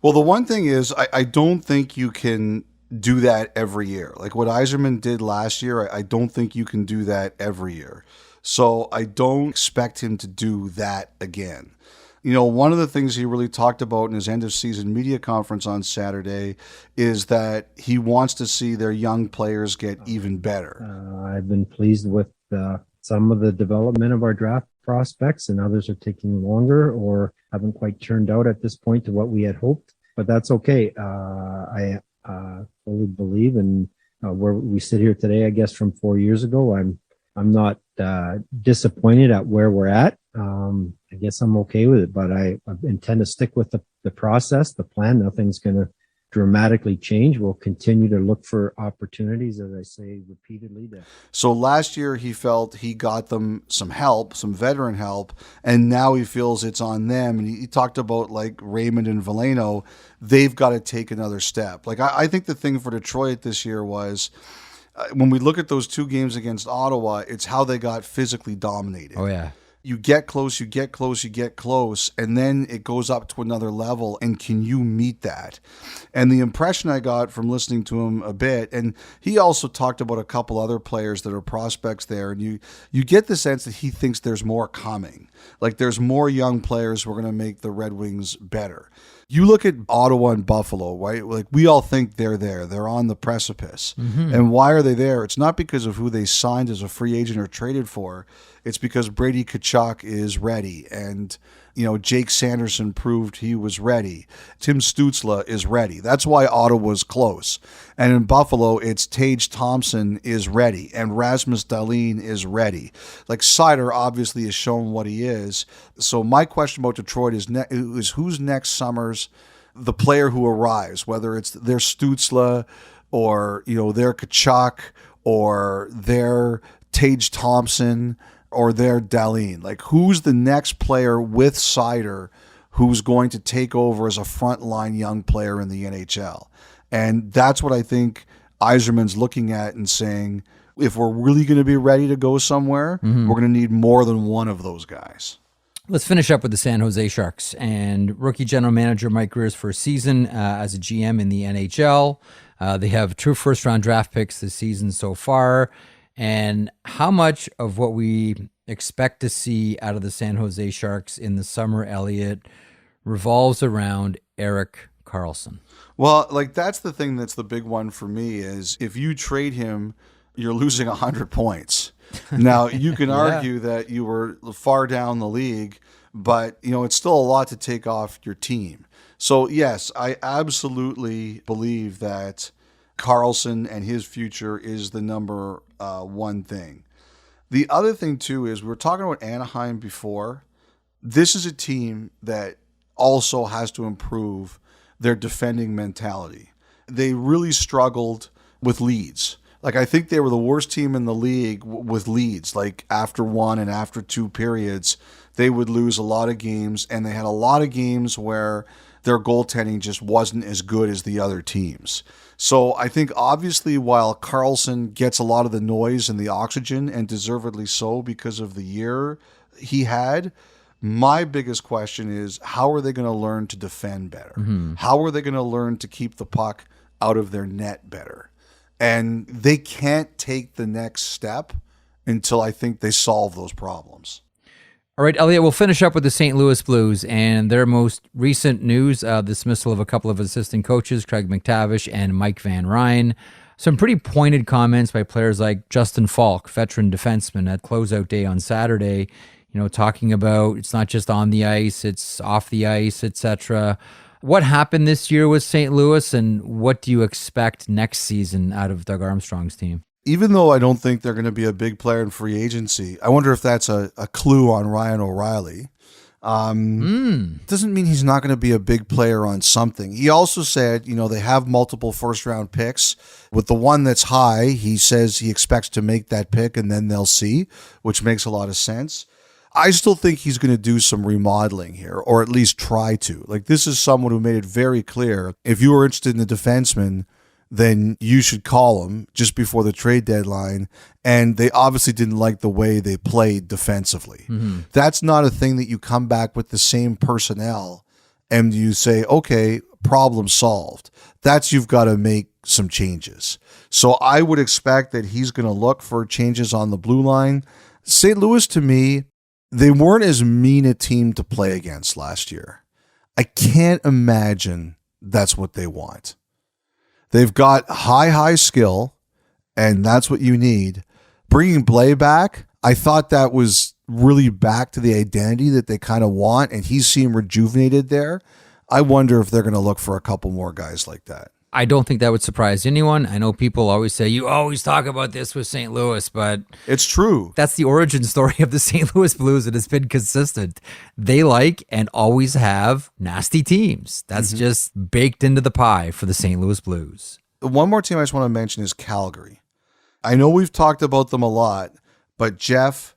Well, the one thing is, I don't think you can do that every year. Like what Yzerman did last year, I don't think you can do that every year. So I don't expect him to do that again. One of the things he really talked about in his end-of-season media conference on Saturday is that he wants to see their young players get even better. I've been pleased with some of the development of our draft prospects, and others are taking longer or haven't quite turned out at this point to what we had hoped. But that's okay. I fully believe in where we sit here today. I guess from 4 years ago, I'm not disappointed at where we're at. I guess I'm okay with it, but I intend to stick with the process, the plan. Nothing's going to dramatically change. We'll continue to look for opportunities, as I say repeatedly. So last year he felt he got them some help, some veteran help, and now he feels it's on them. And he talked about like Raymond and Veleno, they've got to take another step. Like I think the thing for Detroit this year was when we look at those 2 games against Ottawa, it's how they got physically dominated. Oh, yeah. You get close, and then it goes up to another level, and can you meet that? And the impression I got from listening to him a bit, and he also talked about a couple other players that are prospects there, and you get the sense that he thinks there's more coming. Like there's more young players who are going to make the Red Wings better. You look at Ottawa and Buffalo, right? Like we all think they're there. They're on the precipice. Mm-hmm. And why are they there? It's not because of who they signed as a free agent or traded for. It's because Brady Tkachuk is ready. And, Jake Sanderson proved he was ready. Tim Stützle is ready. That's why Ottawa's close. And in Buffalo, it's Tage Thompson is ready. And Rasmus Dahlin is ready. Like Seider obviously has shown what he is. So my question about Detroit is who's next summer's the player who arrives, whether it's their Stützle or, their Tkachuk or their Tage Thompson or their Dahlin. Like who's the next player with Seider who's going to take over as a frontline young player in the NHL? And that's what I think Yzerman's looking at and saying, if we're really going to be ready to go somewhere, we're going to need more than one of those guys. Let's finish up with the San Jose Sharks and rookie general manager Mike Greer's first season as a GM in the NHL. They have 2 first-round draft picks this season so far. And how much of what we expect to see out of the San Jose Sharks in the summer, Elliotte, revolves around Erik Karlsson? Well, that's the thing that's the big one for me is if you trade him, you're losing 100 points. Now, you can argue that you were far down the league, but, it's still a lot to take off your team. So, yes, I absolutely believe that Karlsson and his future is the number one thing. The other thing, too, is we were talking about Anaheim before. This is a team that also has to improve their defending mentality. They really struggled with leads. Like, I think they were the worst team in the league with leads. Like, after one and after two periods, they would lose a lot of games, and they had a lot of games where their goaltending just wasn't as good as the other teams. So I think obviously while Carlson gets a lot of the noise and the oxygen, and deservedly so because of the year he had, my biggest question is, how are they going to learn to defend better? How are they going to learn to keep the puck out of their net better? And they can't take the next step until I think they solve those problems. All right, Elliotte, we'll finish up with the St. Louis Blues and their most recent news, dismissal of a couple of assistant coaches, Craig McTavish and Mike Van Ryn. Some pretty pointed comments by players like Justin Falk, veteran defenseman, at closeout day on Saturday, talking about it's not just on the ice, it's off the ice, etc. What happened this year with St. Louis, and what do you expect next season out of Doug Armstrong's team? Even though I don't think they're going to be a big player in free agency, I wonder if that's a clue on Ryan O'Reilly. Doesn't mean he's not going to be a big player on something. He also said, they have multiple first-round picks. With the one that's high, he says he expects to make that pick, and then they'll see, which makes a lot of sense. I still think he's going to do some remodeling here, or at least try to. Like, this is someone who made it very clear, if you were interested in the defenseman, then you should call him just before the trade deadline. And they obviously didn't like the way they played defensively. That's not a thing that you come back with the same personnel and you say, okay, problem solved. That's, you've got to make some changes. So I would expect that he's going to look for changes on the blue line. St. Louis, to me, they weren't as mean a team to play against last year. I can't imagine that's what they want. They've got high skill, and that's what you need. Bringing Blais back, I thought that was really back to the identity that they kind of want, and he seemed rejuvenated there. I wonder if they're going to look for a couple more guys like that. I don't think that would surprise anyone. I know people always say, you always talk about this with St. Louis, but it's true. That's the origin story of the St. Louis Blues. It has been consistent. They like and always have nasty teams. That's just baked into the pie for the St. Louis Blues. One more team I just want to mention is Calgary. I know we've talked about them a lot, but Jeff,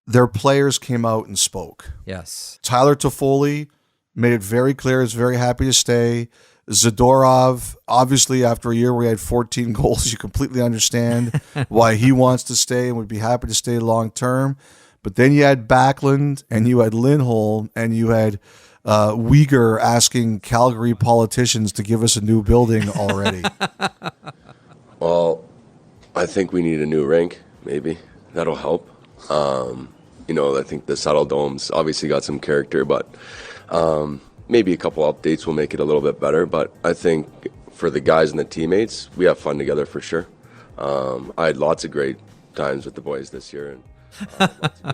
their players came out and spoke. Yes. Tyler Toffoli made it very clear he's very happy to stay. Zadorov, obviously after a year where he had 14 goals, you completely understand why he wants to stay and would be happy to stay long term. But then you had Backlund and you had Lindholm and you had Uyghur asking Calgary politicians to give us a new building already. Well, I think we need a new rink, maybe. That'll help. I think the Saddle Dome's obviously got some character, but maybe a couple updates will make it a little bit better. But I think for the guys and the teammates, we have fun together for sure. I had lots of great times with the boys this year. And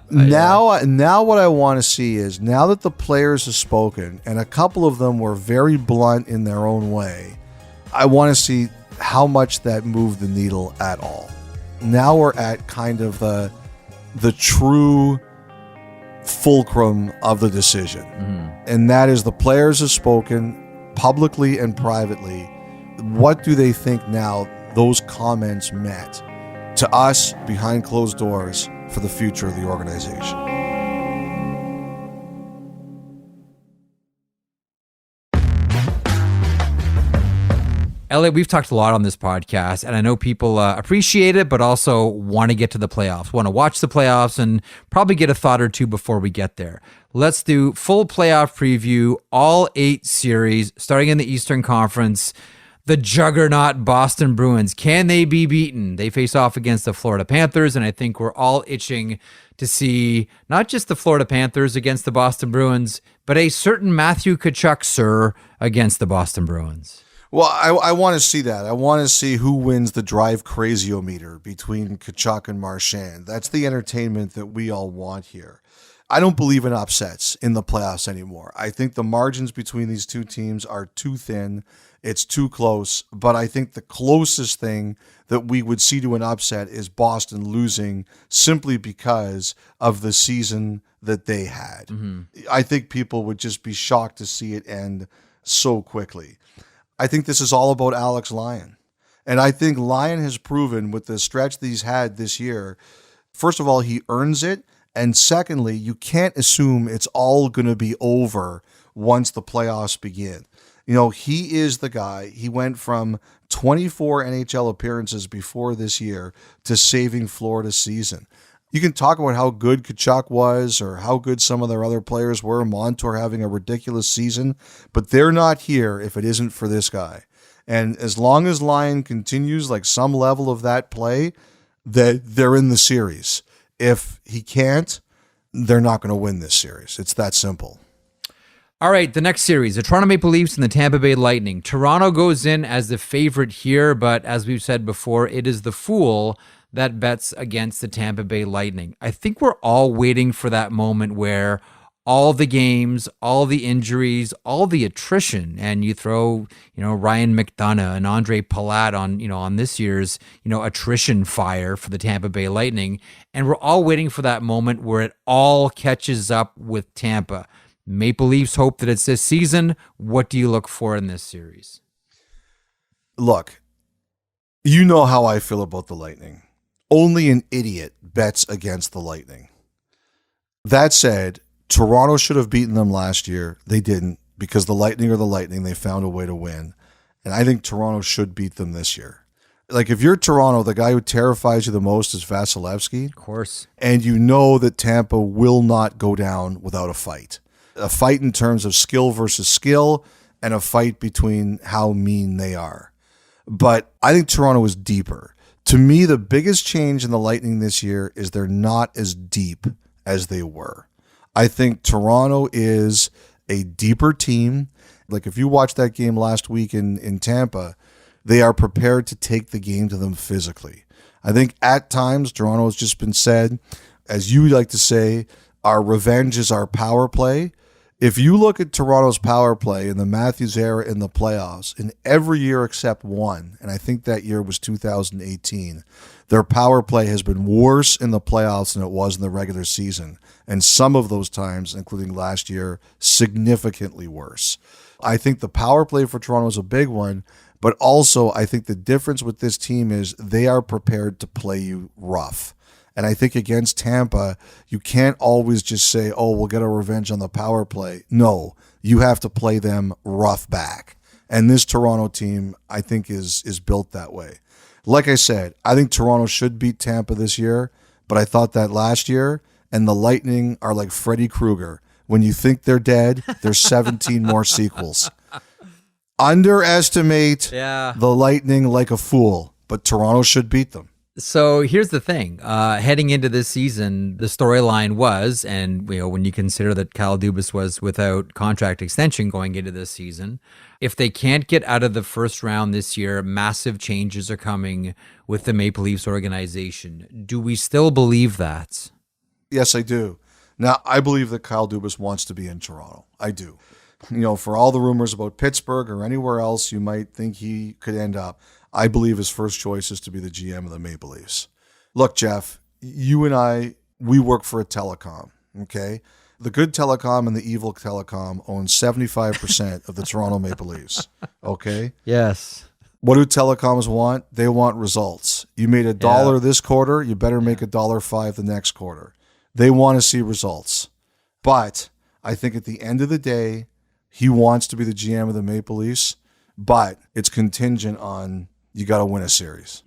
Now what I want to see is, now that the players have spoken, and a couple of them were very blunt in their own way, I want to see how much that moved the needle at all. Now we're at kind of the true fulcrum of the decision. And that is, the players have spoken publicly and privately. What do they think now those comments meant to us behind closed doors for the future of the organization? Elliotte, we've talked a lot on this podcast, and I know people appreciate it, but also want to get to the playoffs, want to watch the playoffs, and probably get a thought or two before we get there. Let's do full playoff preview, all 8 series, starting in the Eastern Conference. The juggernaut Boston Bruins, can they be beaten? They face off against the Florida Panthers, and I think we're all itching to see not just the Florida Panthers against the Boston Bruins, but a certain Matthew Tkachuk, sir, against the Boston Bruins. Well, I want to see that. I want to see who wins the drive craziometer between Tkachuk and Marchand. That's the entertainment that we all want here. I don't believe in upsets in the playoffs anymore. I think the margins between these two teams are too thin. It's too close. But I think the closest thing that we would see to an upset is Boston losing simply because of the season that they had. I think people would just be shocked to see it end so quickly. I think this is all about Alex Lyon. And I think Lyon has proven with the stretch that he's had this year, first of all, he earns it. And secondly, you can't assume it's all going to be over once the playoffs begin. You know, he is the guy. He went from 24 NHL appearances before this year to saving Florida's season. You can talk about how good Tkachuk was or how good some of their other players were, Montour having a ridiculous season, but they're not here if it isn't for this guy. And as long as Lyon continues like some level of that play, that they're in the series. If he can't, they're not going to win this series. It's that simple. All right, the next series, the Toronto Maple Leafs and the Tampa Bay Lightning. Toronto goes in as the favorite here, but as we've said before, it is the fool that bets against the Tampa Bay Lightning. I think we're all waiting for that moment where all the games, all the injuries, all the attrition, and you throw, Ryan McDonough and Andre Palat on this year's, attrition fire for the Tampa Bay Lightning. And we're all waiting for that moment where it all catches up with Tampa. Maple Leafs hope that it's this season. What do you look for in this series? Look, you know how I feel about the Lightning. Only an idiot bets against the Lightning. That said, Toronto should have beaten them last year. They didn't because the Lightning are the Lightning. They found a way to win. And I think Toronto should beat them this year. Like if you're Toronto, the guy who terrifies you the most is Vasilevsky. Of course. And you know that Tampa will not go down without a fight. A fight in terms of skill versus skill and a fight between how mean they are. But I think Toronto is deeper. To me, the biggest change in the Lightning this year is they're not as deep as they were. I think Toronto is a deeper team. Like if you watched that game last week in Tampa, they are prepared to take the game to them physically. I think at times Toronto has just been said, as you like to say, our revenge is our power play. If you look at Toronto's power play in the Matthews era in the playoffs, in every year except one, and I think that year was 2018, their power play has been worse in the playoffs than it was in the regular season. And some of those times, including last year, significantly worse. I think the power play for Toronto is a big one, but also I think the difference with this team is they are prepared to play you rough. And I think against Tampa, you can't always just say, oh, we'll get our revenge on the power play. No, you have to play them rough back. And this Toronto team, I think, is built that way. Like I said, I think Toronto should beat Tampa this year, but I thought that last year, and the Lightning are like Freddy Krueger. When you think they're dead, there's 17 more sequels. Underestimate the Lightning like a fool, but Toronto should beat them. So here's the thing. Heading into this season, the storyline was, and when you consider that Kyle Dubas was without contract extension going into this season, if they can't get out of the first round this year, massive changes are coming with the Maple Leafs organization. Do we still believe that? Yes, I do. Now, I believe that Kyle Dubas wants to be in Toronto. I do. For all the rumors about Pittsburgh or anywhere else you might think he could end up, I believe his first choice is to be the GM of the Maple Leafs. Look, Jeff, you and I, we work for a telecom, okay? The good telecom and the evil telecom own 75% of the Toronto Maple Leafs, okay? Yes. What do telecoms want? They want results. You made $1 this quarter, you better make $1.05 the next quarter. They want to see results. But I think at the end of the day, he wants to be the GM of the Maple Leafs, but it's contingent on you got to win a series.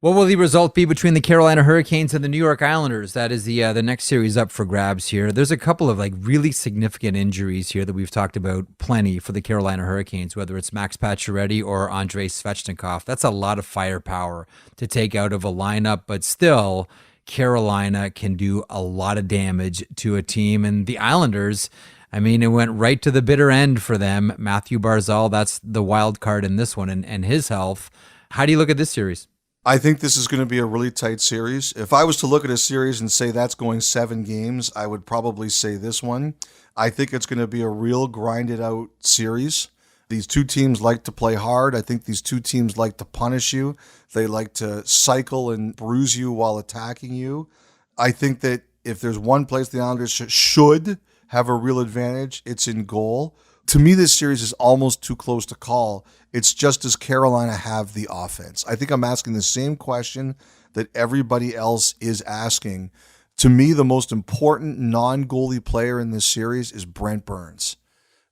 What will the result be between the Carolina Hurricanes and the New York Islanders? That is the next series up for grabs here. There's a couple of really significant injuries here that we've talked about plenty for the Carolina Hurricanes, whether it's Max Pacioretty or Andrei Svechnikov. That's a lot of firepower to take out of a lineup, but still, Carolina can do a lot of damage to a team. And the Islanders, it went right to the bitter end for them. Matthew Barzal, that's the wild card in this one, and his health. How do you look at this series? I think this is going to be a really tight series. If I was to look at a series and say that's going 7 games, I would probably say this one. I think it's going to be a real grinded out series. These two teams like to play hard. I think these two teams like to punish you. They like to cycle and bruise you while attacking you. I think that if there's one place the Islanders should have a real advantage, it's in goal. To me, this series is almost too close to call. It's just, does Carolina have the offense? I think I'm asking the same question that everybody else is asking. To me, the most important non-goalie player in this series is Brent Burns.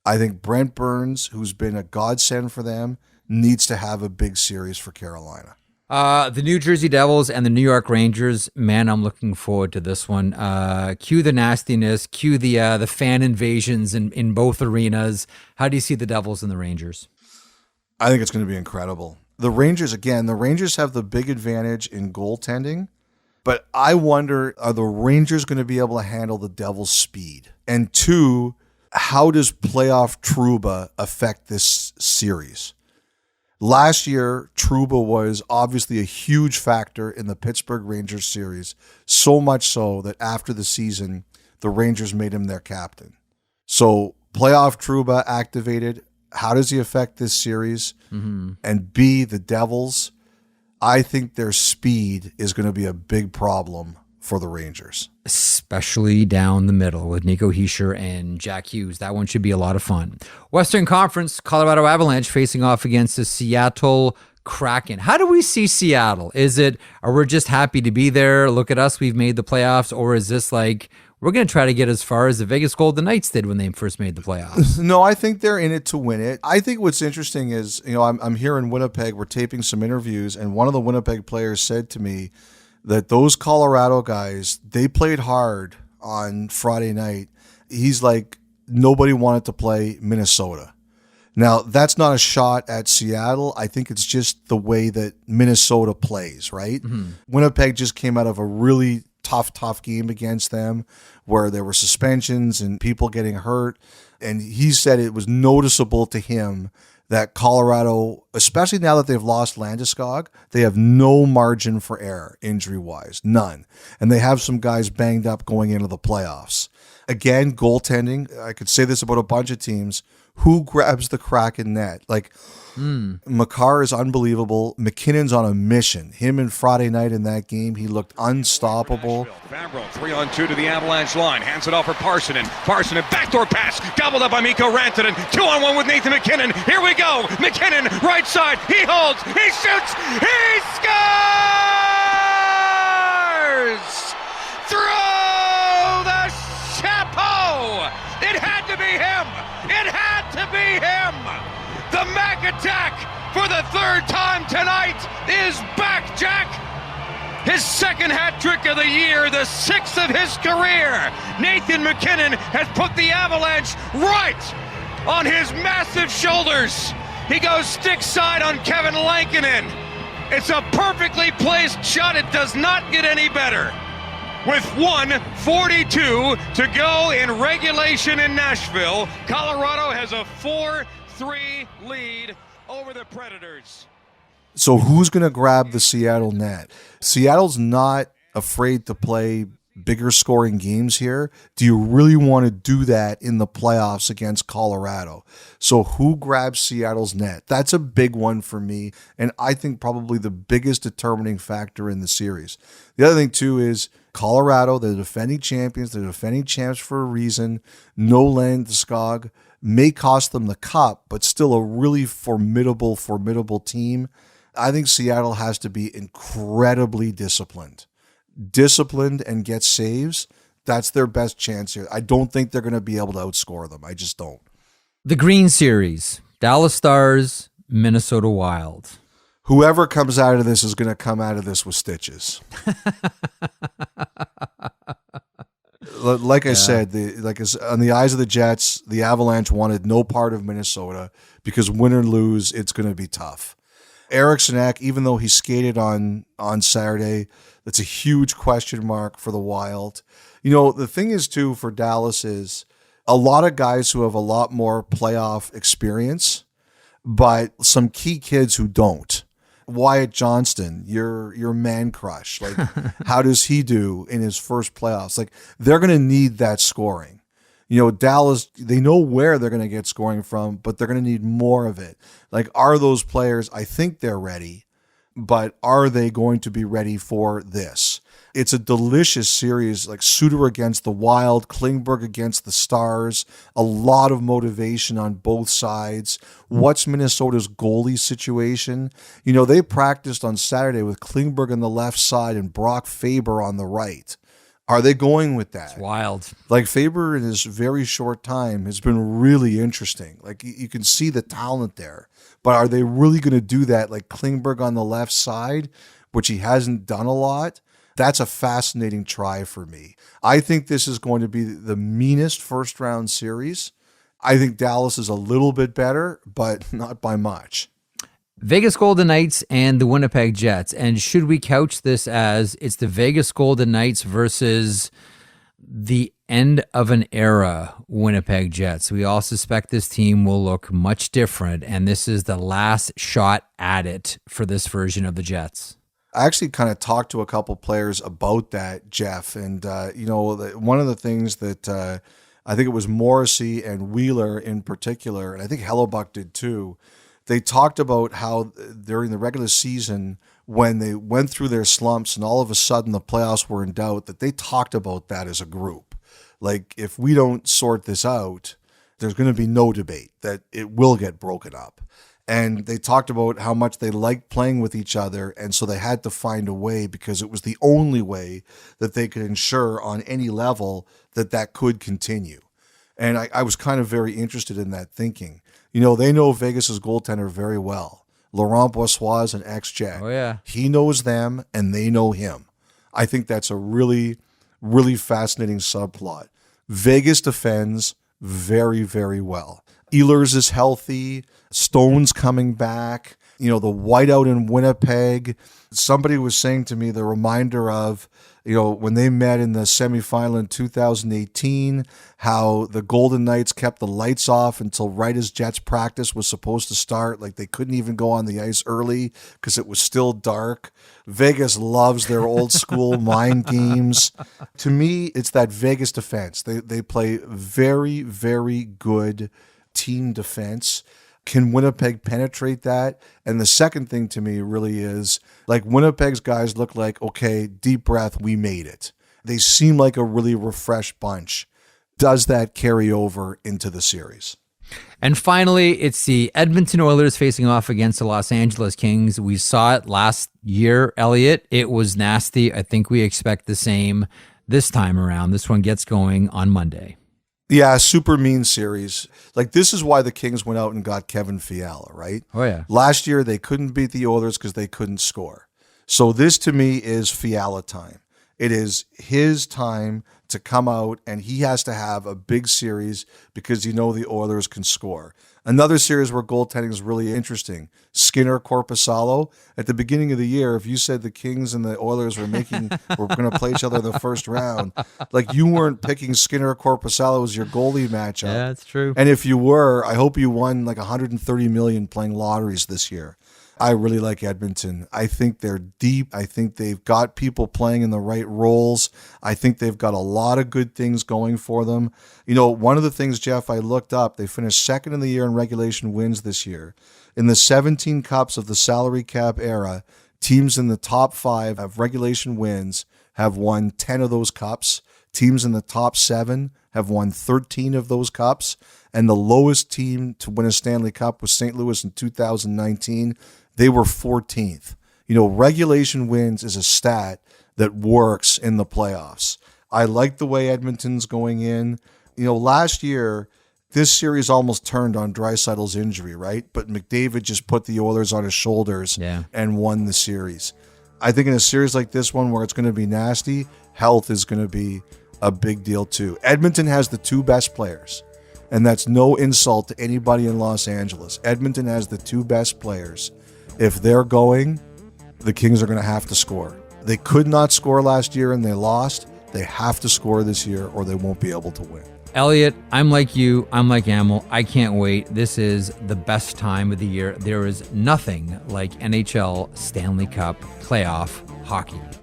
I think Brent Burns, who's been a godsend for them, needs to have a big series for Carolina. The New Jersey Devils and the New York Rangers, man, I'm looking forward to this one. Cue the nastiness, cue the fan invasions in both arenas. How do you see the Devils and the Rangers? I think it's going to be incredible. The Rangers have the big advantage in goaltending, but I wonder, are the Rangers going to be able to handle the Devils' speed? And 2, how does playoff Trouba affect this series? Last year, Trouba was obviously a huge factor in the Pittsburgh Rangers series, so much so that after the season, the Rangers made him their captain. So playoff Trouba activated. How does he affect this series? Mm-hmm. And B, the Devils, I think their speed is going to be a big problem for the Rangers. Especially down the middle with Nico Hischier and Jack Hughes. That one should be a lot of fun. Western Conference, Colorado Avalanche facing off against the Seattle Kraken. How do we see Seattle? Are we just happy to be there? Look at us, we've made the playoffs. Or is this like, we're going to try to get as far as the Vegas Golden Knights did when they first made the playoffs? No, I think they're in it to win it. I think what's interesting is, I'm here in Winnipeg. We're taping some interviews, and one of the Winnipeg players said to me that those Colorado guys, they played hard on Friday night. He's like, nobody wanted to play Minnesota. Now, that's not a shot at Seattle. I think it's just the way that Minnesota plays, right? Mm-hmm. Winnipeg just came out of a really tough game against them where there were suspensions and people getting hurt. And he said it was noticeable to him that Colorado, especially now that they've lost Landeskog, they have no margin for error injury-wise, none. And they have some guys banged up going into the playoffs. Again, goaltending, I could say this about a bunch of teams. Who grabs the Kraken net? Makar is unbelievable. McKinnon's on a mission. Him and Friday night in that game, he looked unstoppable. Fambro, 3-on-2 to the Avalanche line. Hands it off for Parsonen. Parsonen, backdoor pass. Doubled up by Mikko Rantanen. 2-on-1 with Nathan McKinnon. Here we go. McKinnon, right side. He holds. He shoots. He scores! Through the chapeau! It had to be him! It had to be him! The Mac attack for the 3rd time tonight is back, Jack! His 2nd hat trick of the year, the 6th of his career. Nathan McKinnon has put the Avalanche right on his massive shoulders. He goes stick side on Kevin Lankinen. It's a perfectly placed shot. It does not get any better. With 1:42 to go in regulation in Nashville, Colorado has a 4-3 lead over the Predators. So who's going to grab the Seattle net? Seattle's not afraid to play bigger scoring games here. Do you really want to do that in the playoffs against Colorado? So who grabs Seattle's net? That's a big one for me, and I think probably the biggest determining factor in the series. The other thing, too, is Colorado, they're defending champions. They're defending champs for a reason. No Landeskog may cost them the cup, but still a really formidable team. I think Seattle has to be incredibly disciplined and get saves. That's their best chance here. I don't think they're going to be able to outscore them. I just don't. The Green Series, Dallas Stars, Minnesota Wild. Whoever comes out of this is going to come out of this with stitches. Like I said, on the eyes of the Jets, the Avalanche wanted no part of Minnesota because win or lose, it's going to be tough. Eriksson Ek, even though he skated on Saturday, that's a huge question mark for the Wild. The thing is, too, for Dallas is a lot of guys who have a lot more playoff experience, but some key kids who don't. Wyatt Johnston, your man crush. Like, how does he do in his first playoffs? Like, they're going to need that scoring. Dallas, they know where they're going to get scoring from, but they're going to need more of it. Like, are those players, I think they're ready, but are they going to be ready for this? It's a delicious series, like Suter against the Wild, Klingberg against the Stars, a lot of motivation on both sides. What's Minnesota's goalie situation? They practiced on Saturday with Klingberg on the left side and Brock Faber on the right. Are they going with that? It's wild. Like, Faber in his very short time has been really interesting. Like, you can see the talent there. But are they really going to do that, like Klingberg on the left side, which he hasn't done a lot? That's a fascinating try for me. I think this is going to be the meanest first-round series. I think Dallas is a little bit better, but not by much. Vegas Golden Knights and the Winnipeg Jets. And should we couch this as it's the Vegas Golden Knights versus the end of an era Winnipeg Jets? We all suspect this team will look much different, and this is the last shot at it for this version of the Jets. I actually kind of talked to a couple players about that, Jeff. And, one of the things that I think it was Morrissey and Wheeler in particular, and I think Hellebuck did too, they talked about how during the regular season, when they went through their slumps and all of a sudden the playoffs were in doubt, that they talked about that as a group. Like, if we don't sort this out, there's going to be no debate that it will get broken up. And they talked about how much they liked playing with each other, and so they had to find a way because it was the only way that they could ensure on any level that could continue. And I was kind of very interested in that thinking. They know Vegas's goaltender very well. Laurent Brossoit is an ex-Jet. Oh, yeah. He knows them, and they know him. I think that's a really, really fascinating subplot. Vegas defends very, very well. Ehlers is healthy. Stone's coming back. The whiteout in Winnipeg. Somebody was saying to me the reminder of, when they met in the semifinal in 2018, how the Golden Knights kept the lights off until right as Jets practice was supposed to start. Like, they couldn't even go on the ice early because it was still dark. Vegas loves their old school mind games. To me, it's that Vegas defense. They play very, very good team defense. Can Winnipeg penetrate that? And the second thing to me really is, like, Winnipeg's guys look like, okay, deep breath, we made it. They seem like a really refreshed bunch. Does that carry over into the series? And finally, it's the Edmonton Oilers facing off against the Los Angeles Kings. We saw it last year, Elliotte. It was nasty. I think we expect the same this time around. This one gets going on Monday. Yeah, super mean series. Like, this is why the Kings went out and got Kevin Fiala, right? Oh, yeah. Last year, they couldn't beat the Oilers because they couldn't score. So this, to me, is Fiala time. It is his time to come out, and he has to have a big series because the Oilers can score. Another series where goaltending is really interesting. Skinner Korpisalo. At the beginning of the year, if you said the Kings and the Oilers were going to play each other in the first round, like, you weren't picking Skinner Korpisalo as your goalie matchup. Yeah, that's true. And if you were, I hope you won like $130 million playing lotteries this year. I really like Edmonton. I think they're deep. I think they've got people playing in the right roles. I think they've got a lot of good things going for them. One of the things, Jeff, I looked up, they finished second in the year in regulation wins this year. In the 17 cups of the salary cap era, teams in the top 5 of regulation wins have won 10 of those cups. Teams in the top 7 have won 13 of those cups. And the lowest team to win a Stanley Cup was St. Louis in 2019. They were 14th. Regulation wins is a stat that works in the playoffs. I like the way Edmonton's going in. Last year, this series almost turned on Draisaitl's injury, right? But McDavid just put the Oilers on his shoulders and won the series. I think in a series like this one where it's going to be nasty, health is going to be a big deal too. Edmonton has the 2 best players, and that's no insult to anybody in Los Angeles. Edmonton has the 2 best players. If they're going, the Kings are going to have to score. They could not score last year and they lost. They have to score this year or they won't be able to win. Elliotte, I'm like you. I'm like Amel. I can't wait. This is the best time of the year. There is nothing like NHL Stanley Cup Playoff hockey.